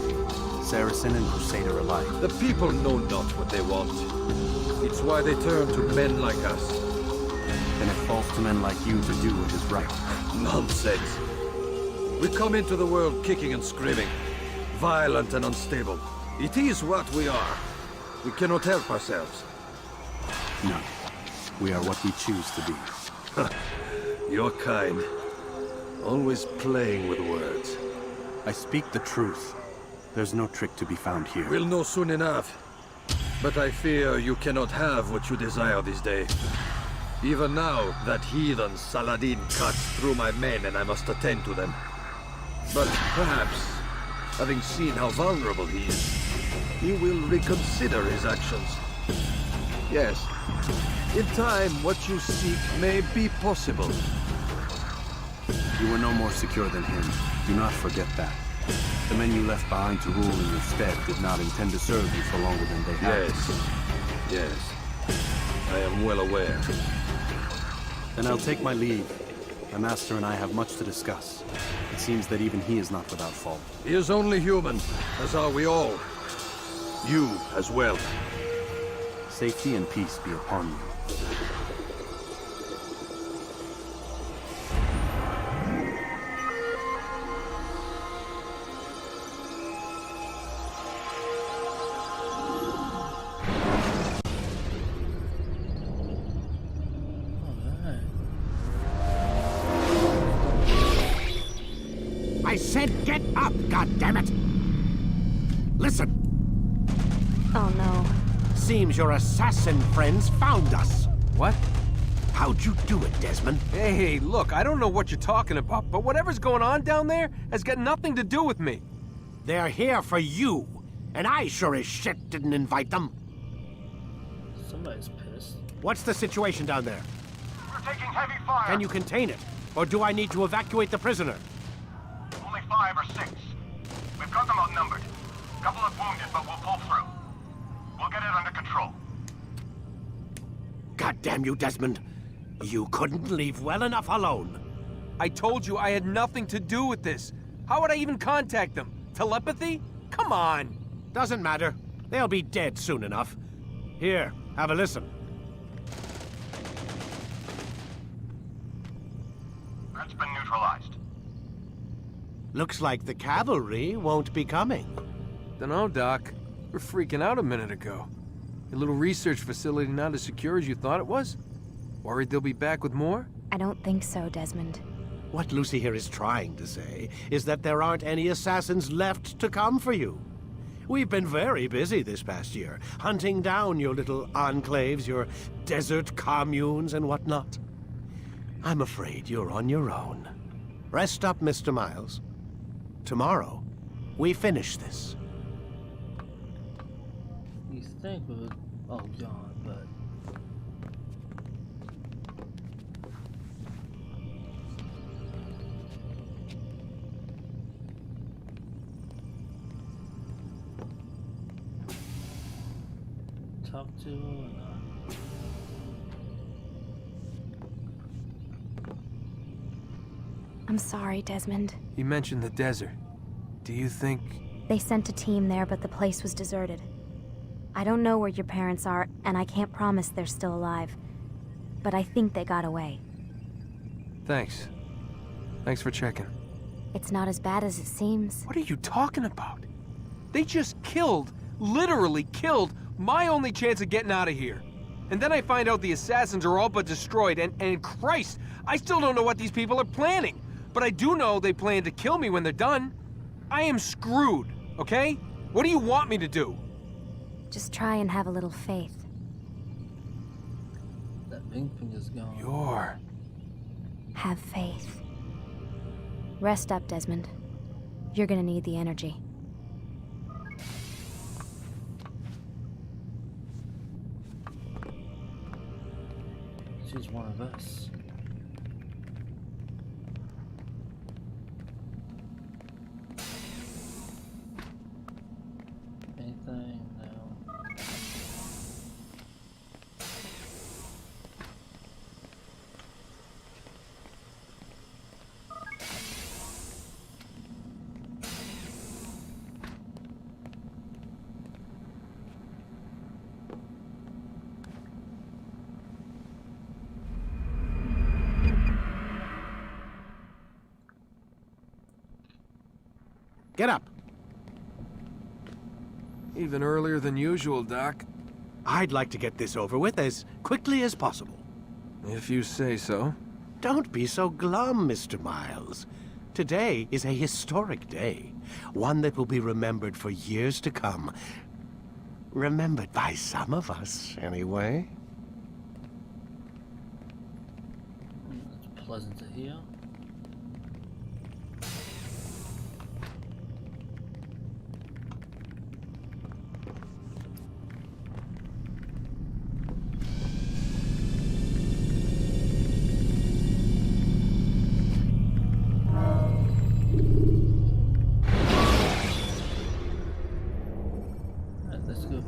[SPEAKER 10] Saracen and Crusader alike.
[SPEAKER 4] The people know not what they want. It's why they turn to men like us.
[SPEAKER 10] Then it falls to men like you to do what is right.
[SPEAKER 4] Nonsense. We come into the world kicking and screaming. Violent and unstable. It is what we are. We cannot help ourselves.
[SPEAKER 10] No. We are what we choose to be.
[SPEAKER 4] Your kind. Always playing with words.
[SPEAKER 10] I speak the truth. There's no trick to be found here.
[SPEAKER 4] We'll know soon enough. But I fear you cannot have what you desire this day. Even now, that heathen Saladin cuts through my men and I must attend to them. But perhaps, having seen how vulnerable he is,
[SPEAKER 15] he will reconsider his actions. Yes, in time, what you seek may be possible.
[SPEAKER 10] You were no more secure than him. Do not forget that. The men you left behind to rule in your stead did not intend to serve you for longer than they had.
[SPEAKER 15] Yes. I am well aware.
[SPEAKER 10] Then I'll take my leave. My master and I have much to discuss. It seems that even he is not without fault.
[SPEAKER 15] He is only human, as are we all. You as well.
[SPEAKER 10] Safety and peace be upon you.
[SPEAKER 15] I said get up, goddammit! Listen!
[SPEAKER 17] Oh no.
[SPEAKER 15] Seems your assassin friends found us. What? How'd you do it, Desmond?
[SPEAKER 13] Hey, look, I don't know what you're talking about, but whatever's going on down there has got nothing to do with me.
[SPEAKER 15] They're here for you, and I sure as shit didn't invite them.
[SPEAKER 2] Somebody's pissed.
[SPEAKER 15] What's the situation down there?
[SPEAKER 18] We're taking heavy fire.
[SPEAKER 15] Can you contain it? Or do I need to evacuate the prisoner?
[SPEAKER 18] Only 5 or 6. We've got them outnumbered. Couple of wounded, but we'll pull through. We'll get it under control.
[SPEAKER 15] God damn you, Desmond. You couldn't leave well enough alone.
[SPEAKER 13] I told you I had nothing to do with this. How would I even contact them? Telepathy? Come on.
[SPEAKER 15] Doesn't matter. They'll be dead soon enough. Here, have a listen.
[SPEAKER 18] That's been neutralized.
[SPEAKER 15] Looks like the cavalry won't be coming.
[SPEAKER 13] Dunno, Doc. We're freaking out a minute ago. Your little research facility not as secure as you thought it was? Worried they'll be back with more?
[SPEAKER 17] I don't think so, Desmond.
[SPEAKER 15] What Lucy here is trying to say is that there aren't any assassins left to come for you. We've been very busy this past year, hunting down your little enclaves, your desert communes and whatnot. I'm afraid you're on your own. Rest up, Mr. Miles. Tomorrow, we finish this.
[SPEAKER 2] You think we would all gone, but talk to or not?
[SPEAKER 17] I'm sorry, Desmond.
[SPEAKER 13] You mentioned the desert. Do you think...
[SPEAKER 17] They sent a team there, but the place was deserted. I don't know where your parents are, and I can't promise they're still alive. But I think they got away.
[SPEAKER 13] Thanks. Thanks for checking.
[SPEAKER 17] It's not as bad as it seems.
[SPEAKER 13] What are you talking about? They just killed, literally killed, my only chance of getting out of here. And then I find out the assassins are all but destroyed, and Christ, I still don't know what these people are planning. But I do know they plan to kill me when they're done. I am screwed, okay? What do you want me to do?
[SPEAKER 17] Just try and have a little faith.
[SPEAKER 2] That ping is gone.
[SPEAKER 13] You're...
[SPEAKER 17] Have faith. Rest up, Desmond. You're gonna need the energy.
[SPEAKER 2] She's one of us. Anything? No.
[SPEAKER 15] Get up.
[SPEAKER 13] Even earlier than usual, Doc.
[SPEAKER 15] I'd like to get this over with as quickly as possible.
[SPEAKER 13] If you say so.
[SPEAKER 15] Don't be so glum, Mr. Miles. Today is a historic day. One that will be remembered for years to come. Remembered by some of us, anyway.
[SPEAKER 2] That's pleasant to hear.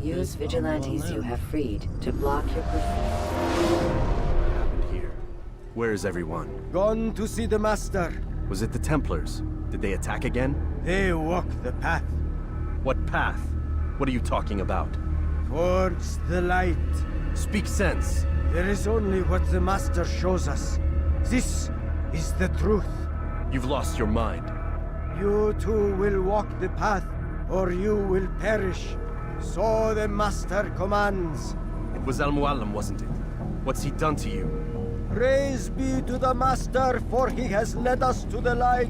[SPEAKER 1] Use vigilantes you have freed to block your pursuit.
[SPEAKER 10] What happened here? Where is everyone?
[SPEAKER 14] Gone to see the Master.
[SPEAKER 10] Was it the Templars? Did they attack again?
[SPEAKER 14] They walk the path.
[SPEAKER 10] What path? What are you talking about?
[SPEAKER 14] Towards the light.
[SPEAKER 10] Speak sense.
[SPEAKER 14] There is only what the Master shows us. This is the truth.
[SPEAKER 10] You've lost your mind.
[SPEAKER 14] You too will walk the path, or you will perish. So the Master commands.
[SPEAKER 10] It was Al-Mualim, wasn't it? What's he done to you?
[SPEAKER 14] Praise be to the Master, for he has led us to the light.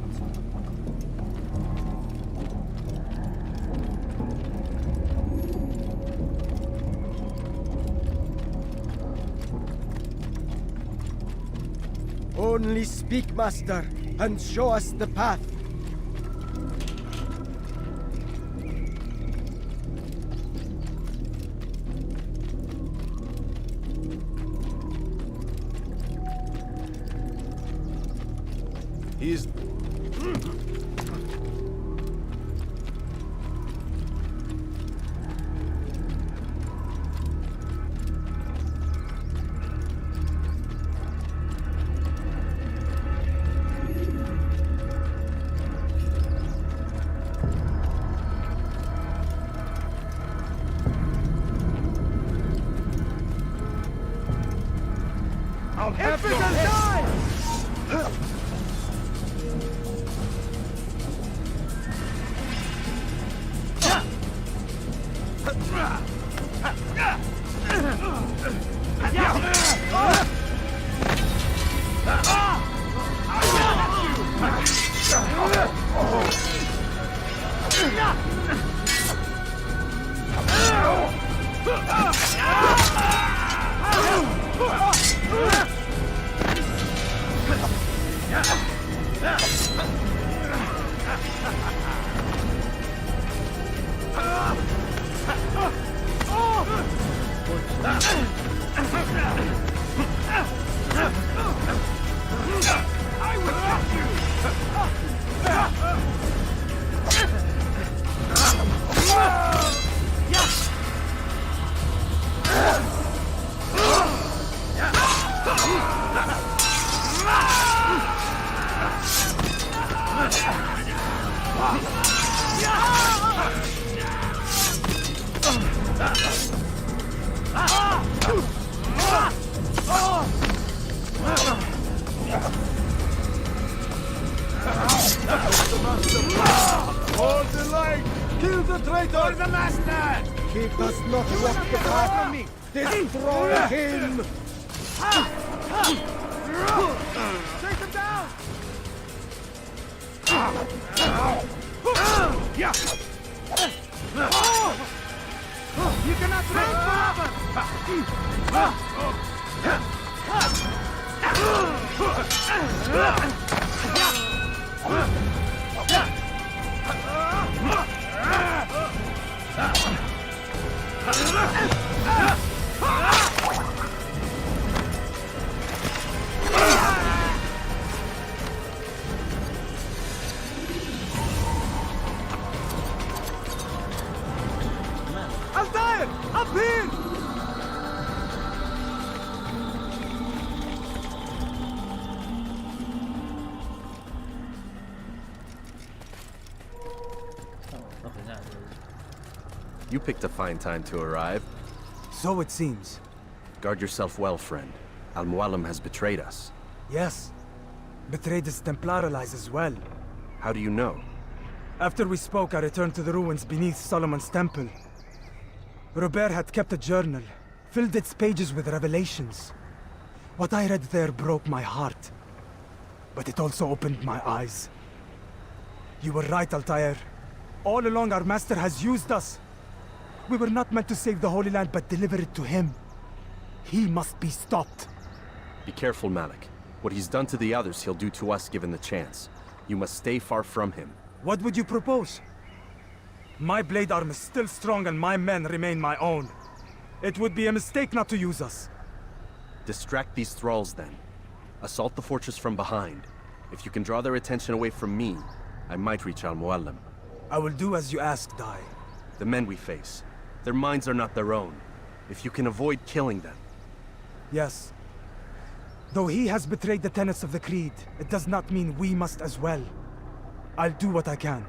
[SPEAKER 14] Only speak, Master, and show us the path.
[SPEAKER 10] He's...
[SPEAKER 14] I'll have your head!
[SPEAKER 20] Hold the light! Kill the traitor! For the Master!
[SPEAKER 14] He does not walk the path. Destroy him!
[SPEAKER 20] Take him down! You cannot reign
[SPEAKER 19] Altair! Up here!
[SPEAKER 10] You picked a fine time to arrive.
[SPEAKER 19] So it seems.
[SPEAKER 10] Guard yourself well, friend. Al-Mualim has betrayed us.
[SPEAKER 19] Yes. Betrayed his Templar allies as well.
[SPEAKER 10] How do you know?
[SPEAKER 19] After we spoke, I returned to the ruins beneath Solomon's temple. Robert had kept a journal, filled its pages with revelations. What I read there broke my heart. But it also opened my eyes. You were right, Altair. All along, our master has used us. We were not meant to save the Holy Land, but deliver it to him. He must be stopped.
[SPEAKER 10] Be careful, Malik. What he's done to the others, he'll do to us given the chance. You must stay far from him.
[SPEAKER 19] What would you propose? My blade arm is still strong and my men remain my own. It would be a mistake not to use us.
[SPEAKER 10] Distract these thralls, then. Assault the fortress from behind. If you can draw their attention away from me, I might reach Al-Mualim.
[SPEAKER 19] I will do as you ask, Dai.
[SPEAKER 10] The men we face. Their minds are not their own. If you can avoid killing them.
[SPEAKER 19] Yes. Though he has betrayed the tenets of the Creed, it does not mean we must as well. I'll do what I can.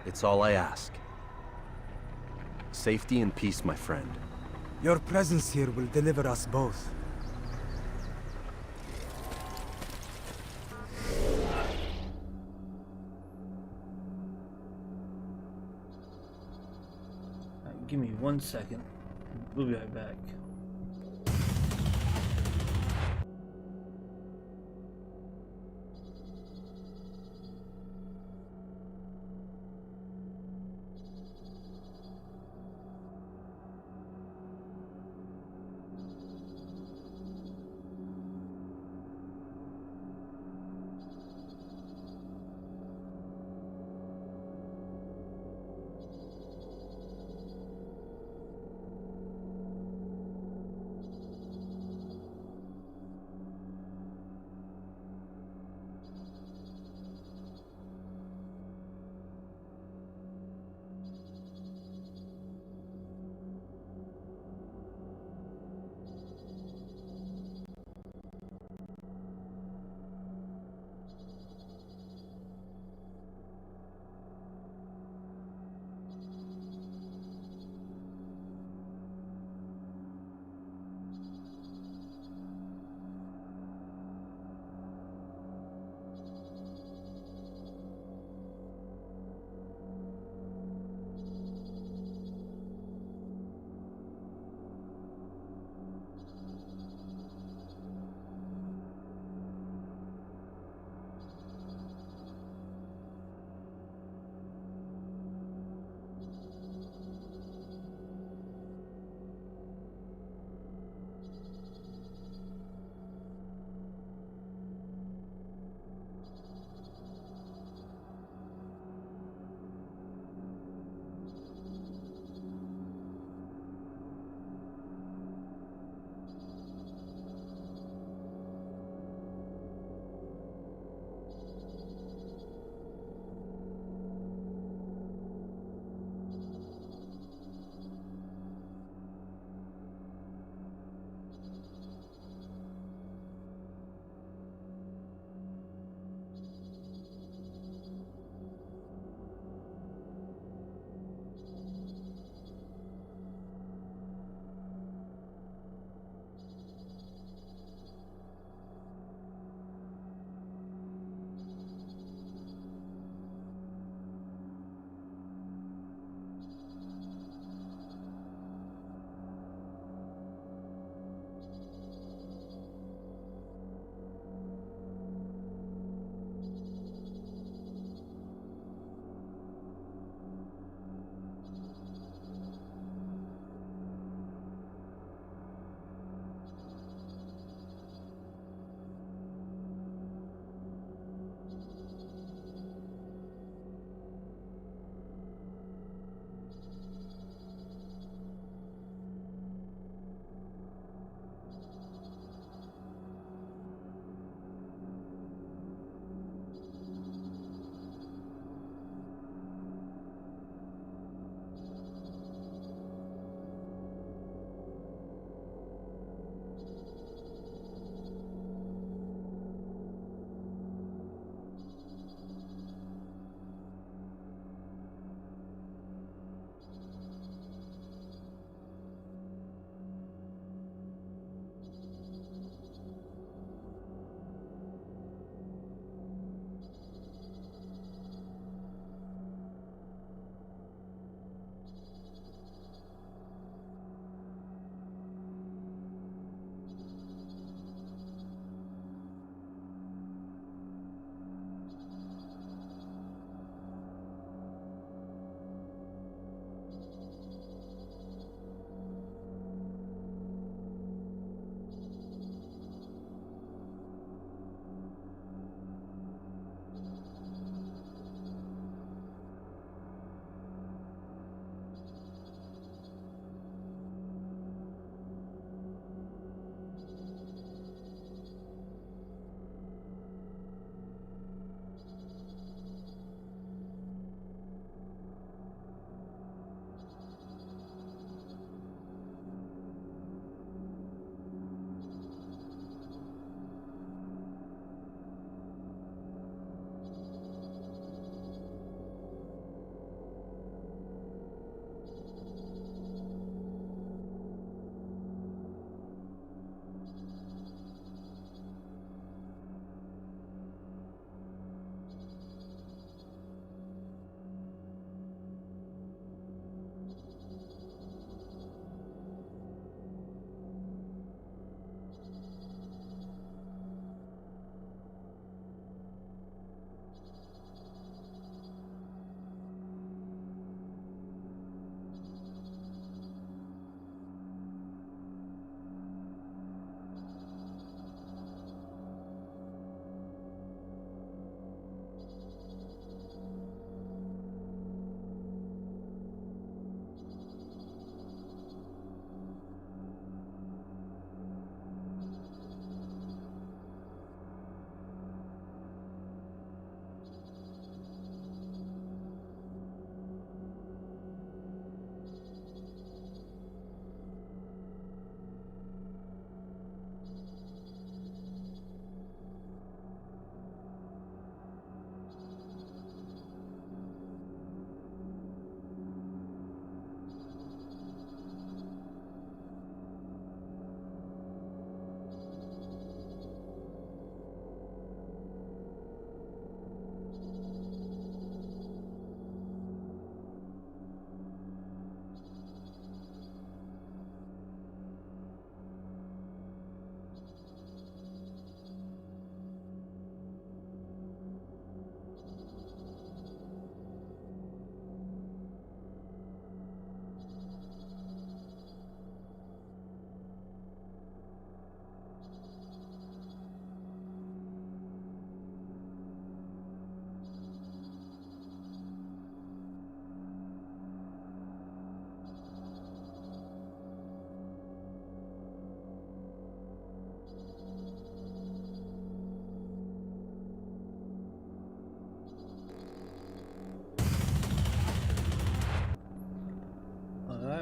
[SPEAKER 10] It's all I ask. Safety and peace, my friend.
[SPEAKER 19] Your presence here will deliver us both.
[SPEAKER 2] Give me 1 second. We'll be right back.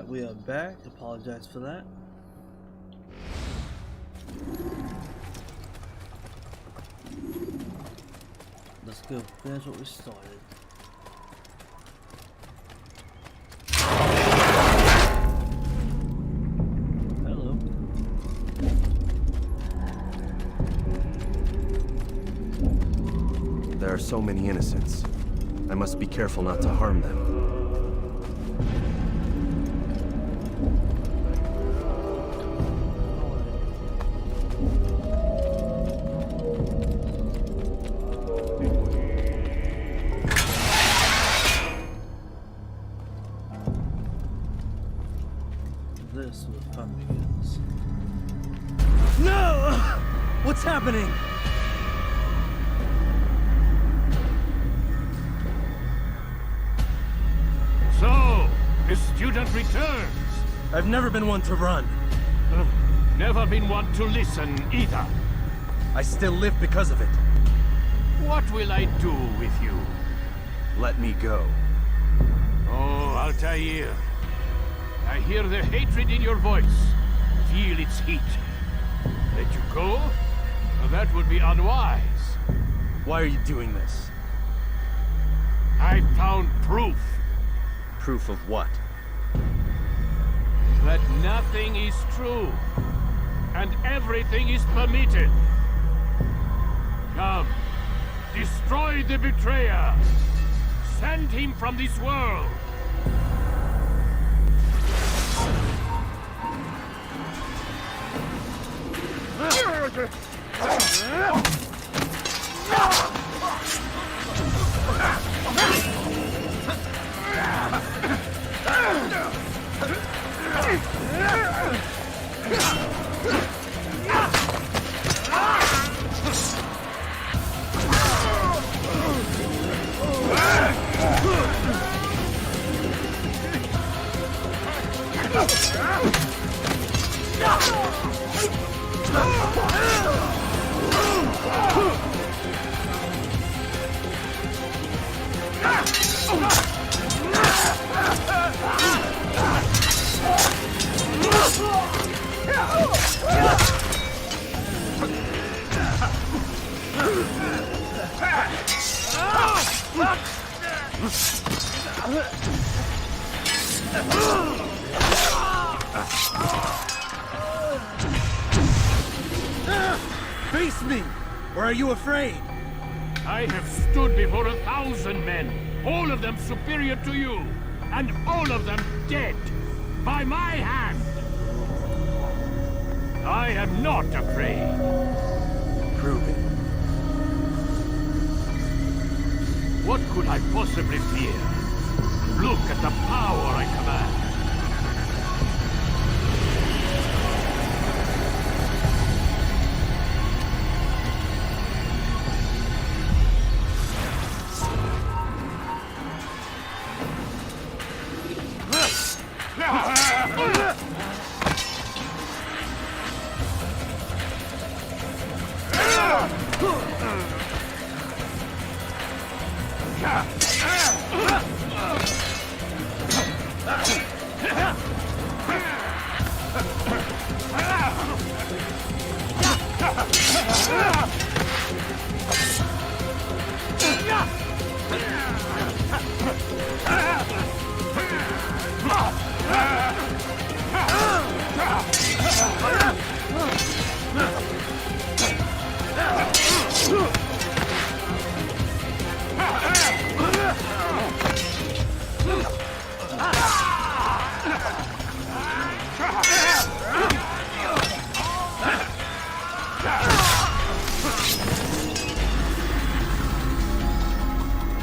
[SPEAKER 7] Alright, we are back. Apologize for that. Let's go. Finish what we started. Hello.
[SPEAKER 10] There are so many innocents. I must be careful not to harm them.
[SPEAKER 7] This is where fun begins.
[SPEAKER 12] No! What's happening?
[SPEAKER 3] So, the student returns.
[SPEAKER 12] I've never been one to run.
[SPEAKER 3] Never been one to listen either.
[SPEAKER 12] I still live because of it.
[SPEAKER 3] What will I do with you?
[SPEAKER 10] Let me go.
[SPEAKER 3] Oh, Altair. I hear the hatred in your voice. Feel its heat. Let you go? Well, that would be unwise.
[SPEAKER 10] Why are you doing this?
[SPEAKER 3] I found proof.
[SPEAKER 10] Proof of what?
[SPEAKER 3] That nothing is true. And everything is permitted. Come. Destroy the betrayer. Send him from this world.
[SPEAKER 12] Face me! Or are you afraid?
[SPEAKER 3] I have stood before 1,000 men, all of them superior to you, and all of them dead, by my hand. I am not afraid.
[SPEAKER 10] Prove it.
[SPEAKER 3] What could I possibly fear? Look at the power I command.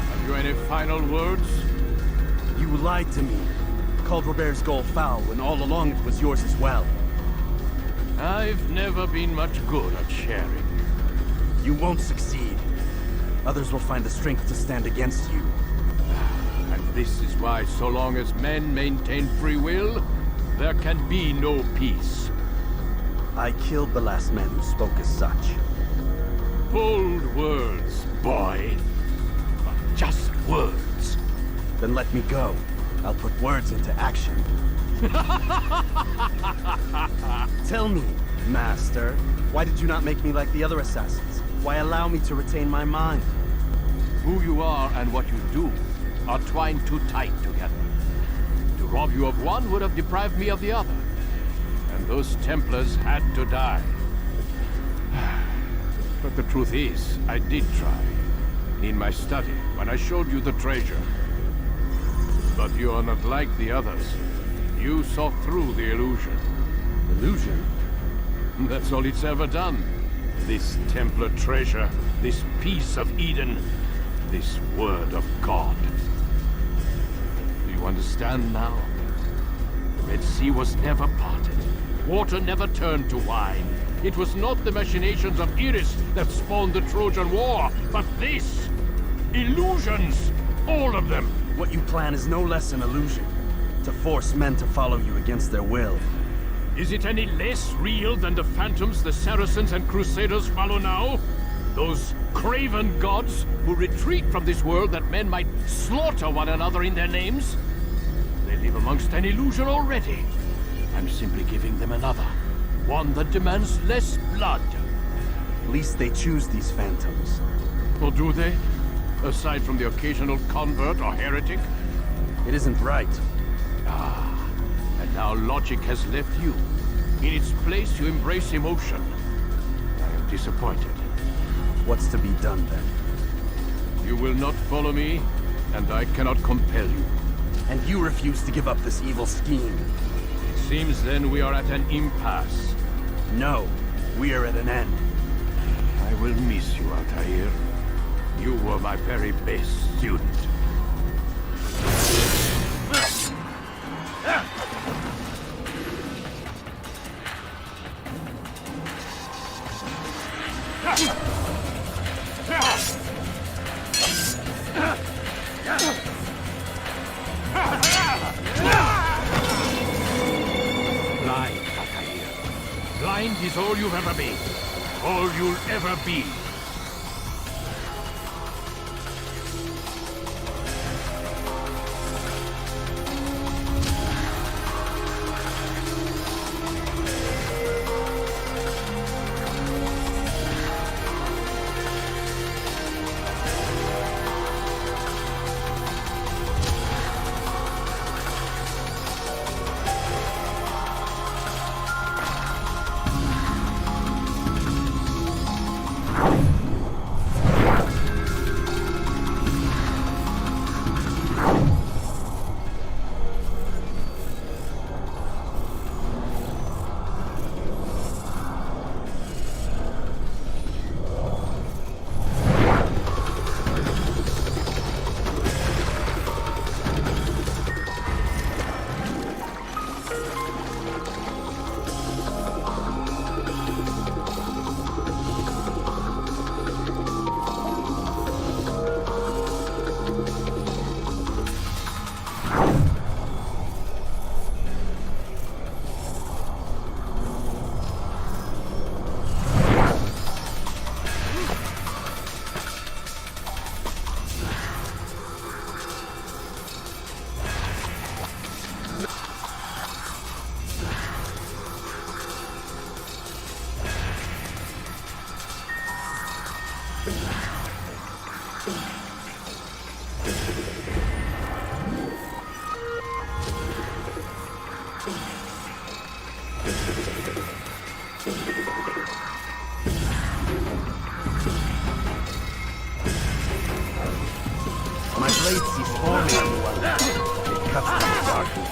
[SPEAKER 3] Have you any final words?
[SPEAKER 10] You lied to me. Called Robert's goal foul when all along it was yours as well.
[SPEAKER 3] I've never been much good at sharing.
[SPEAKER 10] You won't succeed. Others will find the strength to stand against you.
[SPEAKER 3] And this is why, so long as men maintain free will, there can be no peace.
[SPEAKER 10] I killed the last man who spoke as such.
[SPEAKER 3] Bold words, boy. But just words.
[SPEAKER 10] Then let me go. I'll put words into action. Tell me, Master, why did you not make me like the other assassins? Why allow me to retain my mind?
[SPEAKER 9] Who you are and what you do are twined too tight together. To rob you of one would have deprived me of the other. And those Templars had to die. But the truth is, I did try. In my study, when I showed you the treasure. But you are not like the others. You saw through the illusion.
[SPEAKER 10] Illusion?
[SPEAKER 9] That's all it's ever done. This Templar treasure, this piece of Eden, this word of God. Do you understand now? The Red Sea was never parted. Water never turned to wine. It was not the machinations of Iris that spawned the Trojan War, but this! Illusions! All of them!
[SPEAKER 10] What you plan is no less an illusion. To force men to follow you against their will.
[SPEAKER 9] Is it any less real than the phantoms the Saracens and Crusaders follow now? Those craven gods who retreat from this world that men might slaughter one another in their names? They live amongst an illusion already. I'm simply giving them another. One that demands less blood.
[SPEAKER 10] At least they choose these phantoms.
[SPEAKER 9] Or do they? Aside from the occasional convert or heretic?
[SPEAKER 10] It isn't right.
[SPEAKER 9] Ah, and now logic has left you. In its place, you embrace emotion. I am disappointed.
[SPEAKER 10] What's to be done then?
[SPEAKER 9] You will not follow me, and I cannot compel you.
[SPEAKER 10] And you refuse to give up this evil scheme.
[SPEAKER 9] It seems then we are at an impasse.
[SPEAKER 10] No, we are at an end.
[SPEAKER 9] I will miss you, Altair. You were my very best student. Blind, Altair. Blind is all you've ever been. All you'll ever be.
[SPEAKER 10] My blade sees forming on the one. It cuts through the darkness.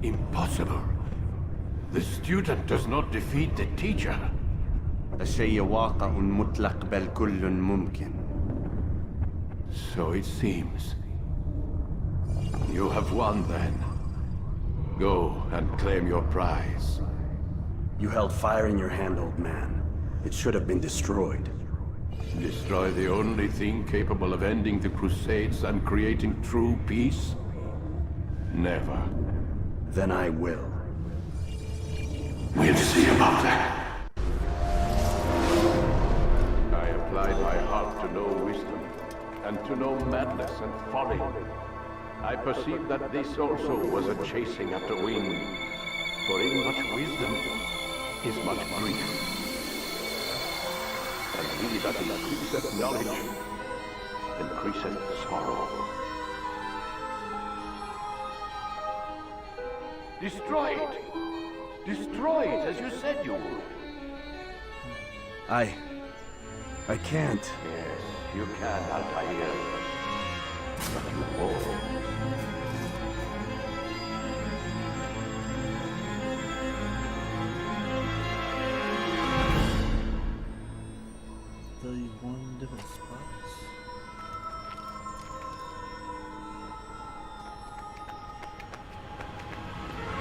[SPEAKER 9] Impossible. The student does not defeat the teacher.
[SPEAKER 10] الشيء واقع مطلق بل كل ممكن.
[SPEAKER 9] So it seems. You have won then. Go and claim your prize.
[SPEAKER 10] You held fire in your hand, old man. It should have been destroyed.
[SPEAKER 9] Destroy the only thing capable of ending the Crusades and creating true peace? Never.
[SPEAKER 10] Then I will.
[SPEAKER 9] We'll see about that. I applied my heart to know wisdom, and to know madness and folly. I perceived that this also was a chasing after wind. For in much wisdom is much grief. And he that increaseth knowledge increaseth sorrow. Destroy it! Destroy it as you said you would.
[SPEAKER 10] I can't.
[SPEAKER 9] Yes, you can, Altair. But you won't.
[SPEAKER 7] Different spots.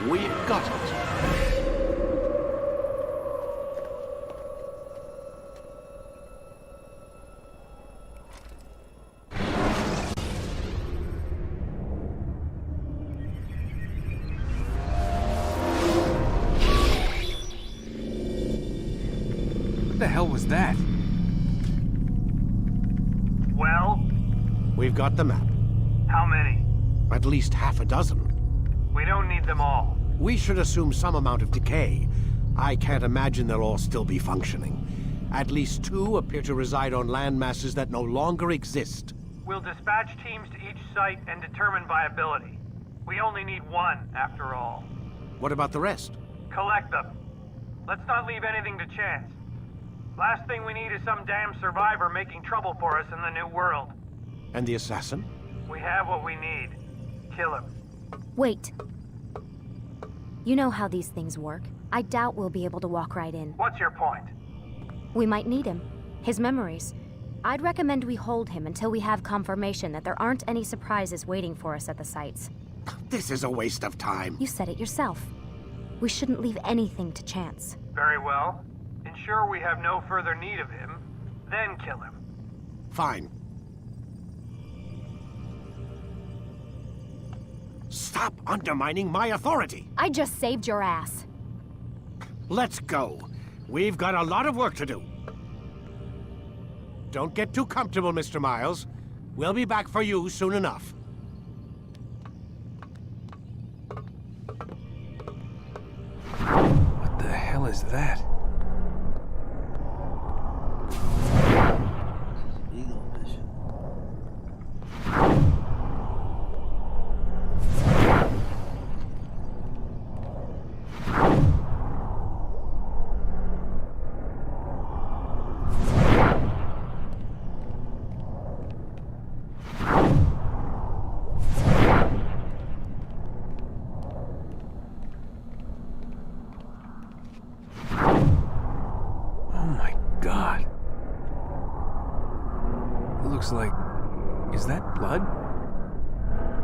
[SPEAKER 9] We've got it.
[SPEAKER 13] What the hell was that?
[SPEAKER 15] Well? We've got the map.
[SPEAKER 18] How many?
[SPEAKER 15] At least half a dozen.
[SPEAKER 18] We don't need them all.
[SPEAKER 15] We should assume some amount of decay. I can't imagine they'll all still be functioning. At least 2 appear to reside on land masses that no longer exist.
[SPEAKER 18] We'll dispatch teams to each site and determine viability. We only need 1, after all.
[SPEAKER 15] What about the rest?
[SPEAKER 18] Collect them. Let's not leave anything to chance. Last thing we need is some damn survivor making trouble for us in the new world.
[SPEAKER 15] And the assassin?
[SPEAKER 18] We have what we need. Kill him.
[SPEAKER 17] Wait. You know how these things work. I doubt we'll be able to walk right in.
[SPEAKER 18] What's your point?
[SPEAKER 17] We might need him. His memories. I'd recommend we hold him until we have confirmation that there aren't any surprises waiting for us at the sites.
[SPEAKER 15] This is a waste of time.
[SPEAKER 17] You said it yourself. We shouldn't leave anything to chance.
[SPEAKER 18] Very well. Ensure we have no further need of him, then kill him.
[SPEAKER 15] Fine. Stop undermining my authority!
[SPEAKER 17] I just saved your ass.
[SPEAKER 15] Let's go. We've got a lot of work to do. Don't get too comfortable, Mr. Miles. We'll be back for you soon enough.
[SPEAKER 13] What the hell is that?
[SPEAKER 7] Eagle vision.
[SPEAKER 13] Like, is that blood?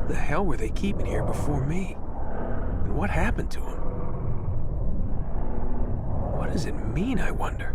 [SPEAKER 13] The hell were they keeping here before me? And what happened to him? What does it mean, I wonder?